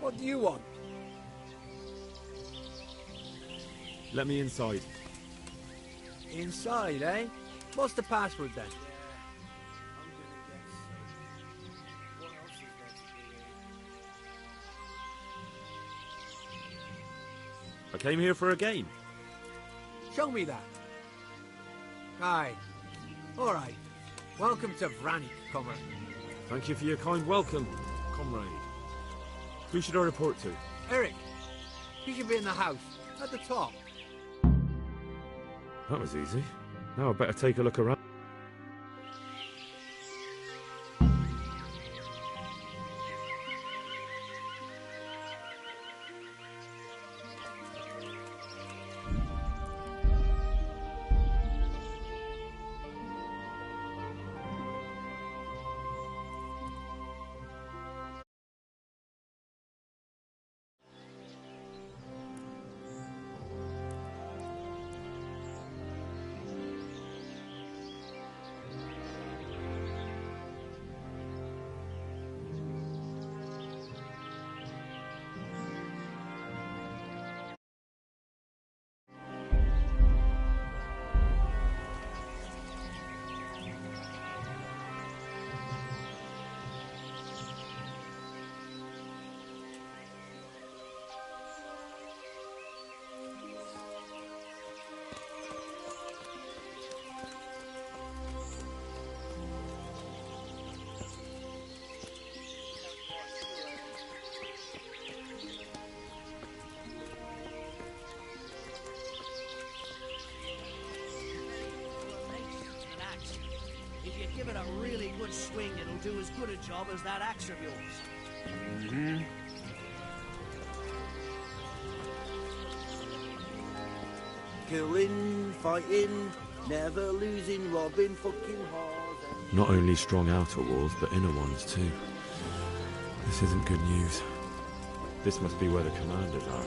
What do you want? Let me inside. Inside, eh? What's the password then? I came here for a game. Show me that. Aye. All right. Welcome to Vranik, comer. Thank you for your kind welcome, comrade. Who should I report to? Eric. He should be in the house, at the top. That was easy. Now I better take a look around. If you give it a really good swing, it'll do as good a job as that axe of yours. Mm-hmm. Killing, fighting, never losing, robbing fucking whores. Not only strong outer walls, but inner ones too. This isn't good news. This must be where the commanders are.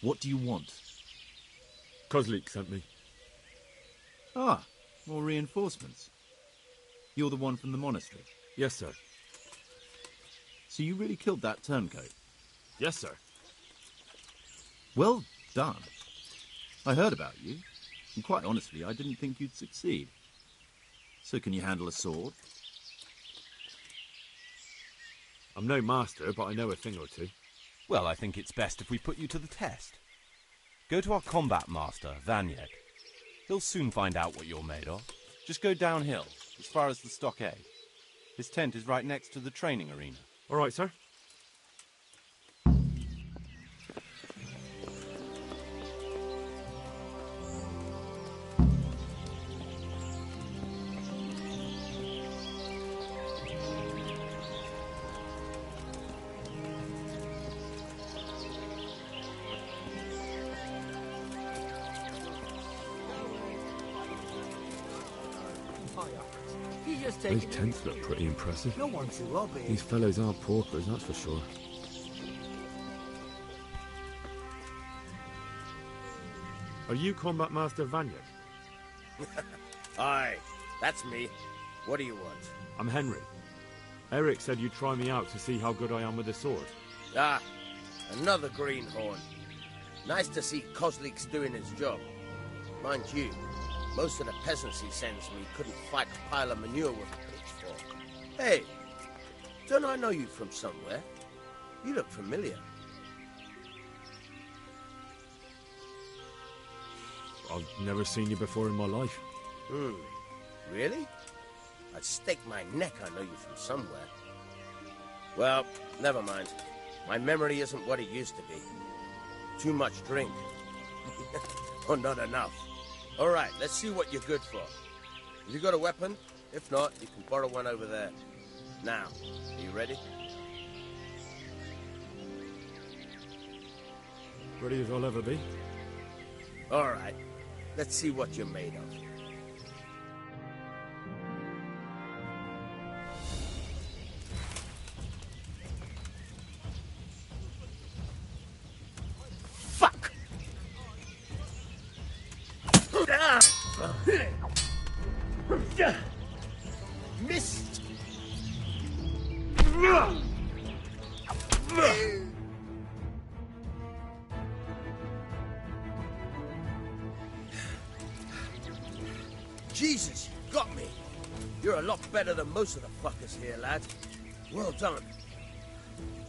What do you want? Kozlik sent me. Ah, more reinforcements. You're the one from the monastery? Yes, sir. So you really killed that turncoat? Yes, sir. Well done. I heard about you, and quite honestly, I didn't think you'd succeed. So can you handle a sword? I'm no master, but I know a thing or two. Well, I think it's best if we put you to the test. Go to our combat master, Vanyek. He'll soon find out what you're made of. Just go downhill, as far as the stockade. His tent is right next to the training arena. All right, sir. Those tents look pretty impressive. No one to rob it. These fellows are paupers, that's for sure. Are you Combat Master Vanyek? Aye, that's me. What do you want? I'm Henry. Eric said you'd try me out to see how good I am with the sword. Ah, another greenhorn. Nice to see Kozlik's doing his job. Mind you, most of the peasants he sends me couldn't fight a pile of manure with a pitchfork. Hey, don't I know you from somewhere? You look familiar. I've never seen you before in my life. Really? I'd stake my neck I know you from somewhere. Well, never mind. My memory isn't what it used to be. Too much drink. Or not enough. All right, let's see what you're good for. Have you got a weapon? If not, you can borrow one over there. Now, are you ready? Ready as I'll ever be. All right, let's see what you're made of. Fuck! Missed! Jesus, you got me. You're a lot better than most of the fuckers here, lad. Well done.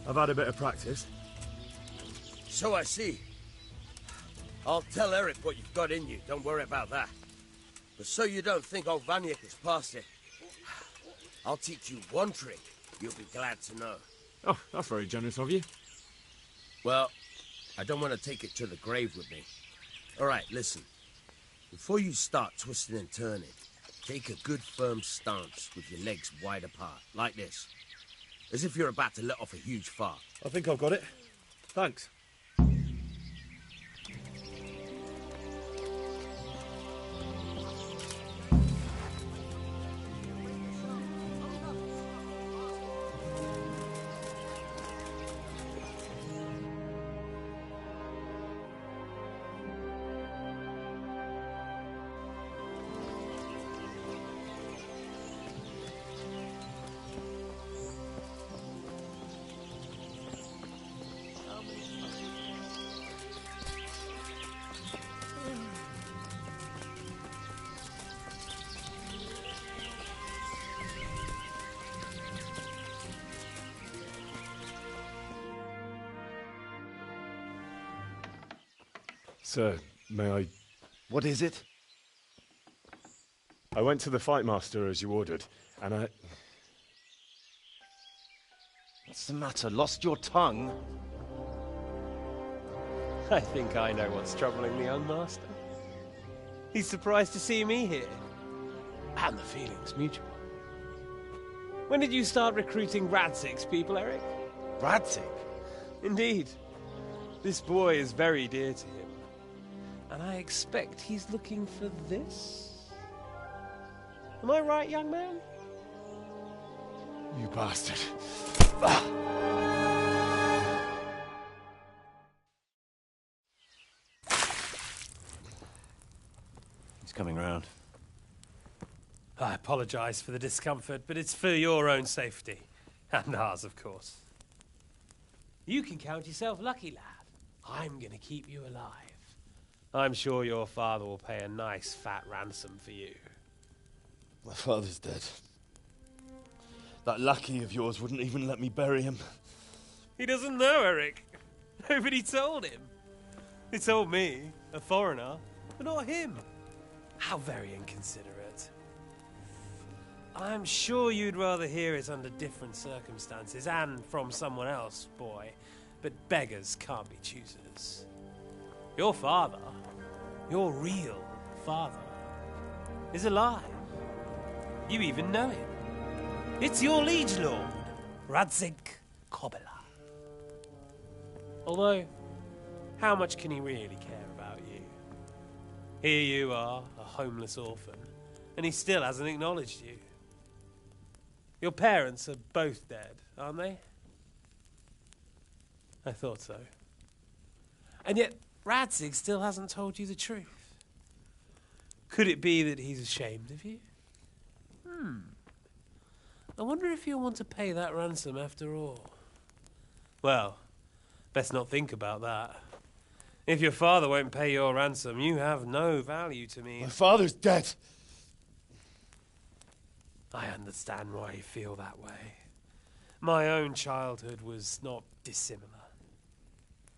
I've had a bit of practice. So I see. I'll tell Eric what you've got in you. Don't worry about that. But so you don't think old Vanyek is past it, I'll teach you one trick you'll be glad to know. Oh, that's very generous of you. Well, I don't want to take it to the grave with me. All right, listen. Before you start twisting and turning, take a good firm stance with your legs wide apart, like this. As if you're about to let off a huge fart. I think I've got it. Thanks. Sir, may I... What is it? I went to the fight master as you ordered, and I... What's the matter? Lost your tongue? I think I know what's troubling the young master. He's surprised to see me here. And the feeling's mutual. When did you start recruiting Radzig's people, Eric? Radzig? Indeed. This boy is very dear to him. And I expect he's looking for this? Am I right, young man? You bastard. He's coming round. I apologize for the discomfort, but it's for your own safety. And ours, of course. You can count yourself lucky, lad. I'm gonna keep you alive. I'm sure your father will pay a nice fat ransom for you. My father's dead. That lackey of yours wouldn't even let me bury him. He doesn't know, Eric. Nobody told him. They told me, a foreigner, but not him. How very inconsiderate. I'm sure you'd rather hear it under different circumstances and from someone else, boy. But beggars can't be choosers. Your father, your real father, is alive. You even know him. It's your liege lord, Radzig Kobyla. Although, how much can he really care about you? Here you are, a homeless orphan, and he still hasn't acknowledged you. Your parents are both dead, aren't they? I thought so. And yet, Radzig still hasn't told you the truth. Could it be that he's ashamed of you? I wonder if you'll want to pay that ransom after all. Well, best not think about that. If your father won't pay your ransom, you have no value to me. My father's dead. I understand why you feel that way. My own childhood was not dissimilar.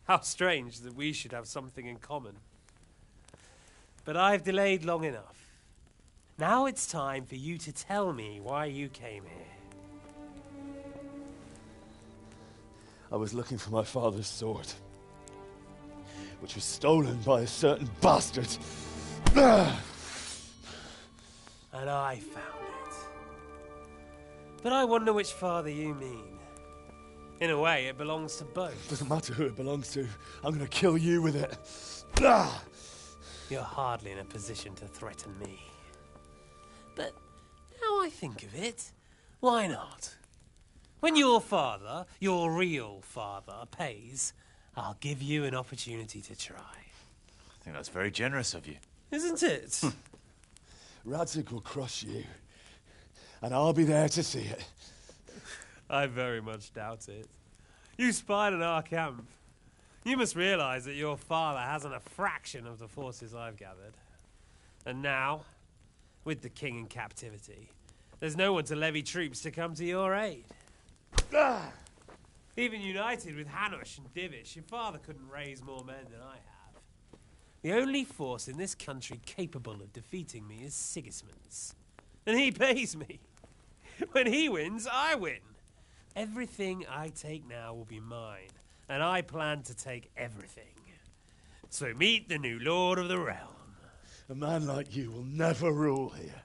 How strange that we should have something in common. But I've delayed long enough. Now it's time for you to tell me why you came here. I was looking for my father's sword, which was stolen by a certain bastard. And I found it. But I wonder which father you mean. In a way, it belongs to both. Doesn't matter who it belongs to. I'm going to kill you with it. You're hardly in a position to threaten me. But now I think of it, why not? When your father, your real father, pays, I'll give you an opportunity to try. I think that's very generous of you. Isn't it? Radzig will crush you, and I'll be there to see it. I very much doubt it. You spied on our camp. You must realize that your father hasn't a fraction of the forces I've gathered. And now, with the king in captivity, there's no one to levy troops to come to your aid. Even united with Hanush and Divish, your father couldn't raise more men than I have. The only force in this country capable of defeating me is Sigismund's. And he pays me. When he wins, I win. Everything I take now will be mine, and I plan to take everything. So meet the new Lord of the Realm. A man like you will never rule here.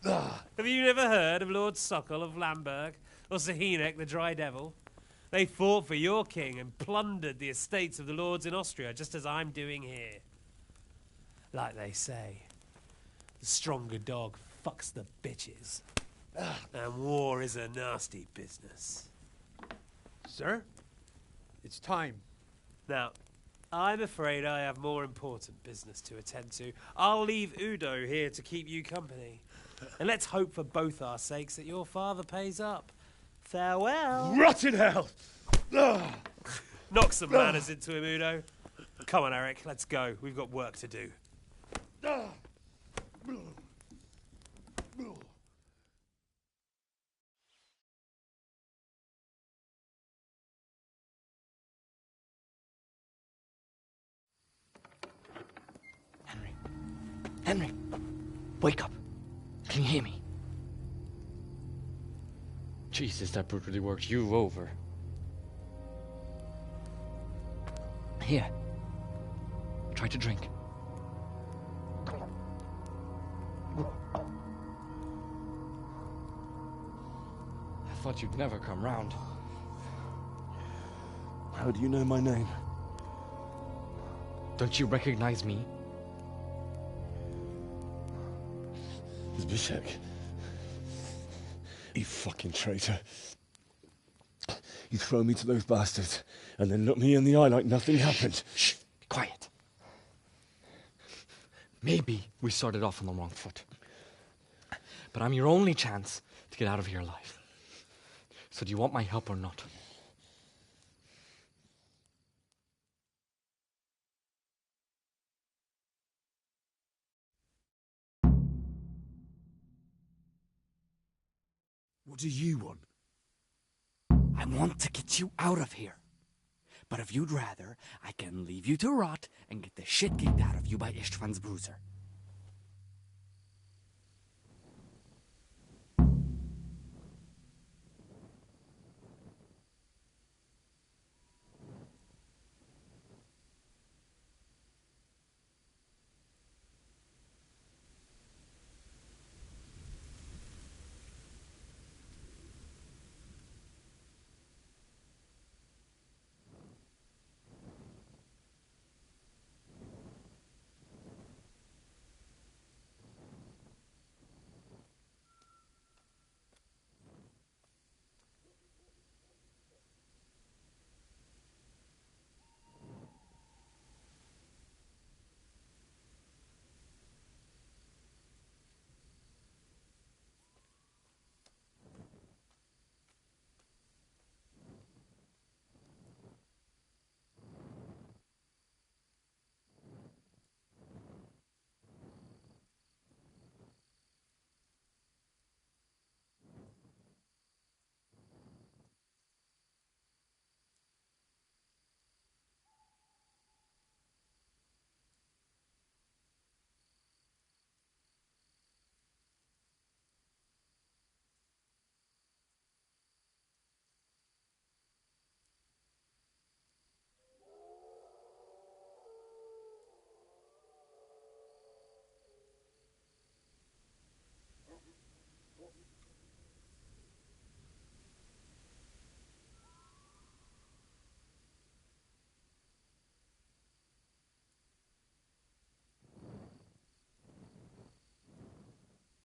Have you never heard of Lord Sokol of Lamberg, or Sahinek the Dry Devil? They fought for your king and plundered the estates of the lords in Austria, just as I'm doing here. Like they say, the stronger dog fucks the bitches. And war is a nasty business. Sir, it's time. Now, I'm afraid I have more important business to attend to. I'll leave Udo here to keep you company. And let's hope for both our sakes that your father pays up. Farewell. Rot in hell! Knock some manners into him, Udo. Come on, Eric, let's go. We've got work to do. Henry, wake up. Can you hear me? Jesus, that brutally worked you over. Here. Try to drink. I thought you'd never come round. How do you know my name? Don't you recognize me? Zbyszek. You fucking traitor. You throw me to those bastards and then look me in the eye like nothing happened. Shh, be quiet. Maybe we started off on the wrong foot. But I'm your only chance to get out of here alive. So do you want my help or not? What do you want? I want to get you out of here. But if you'd rather, I can leave you to rot and get the shit kicked out of you by Ishtvan's bruiser.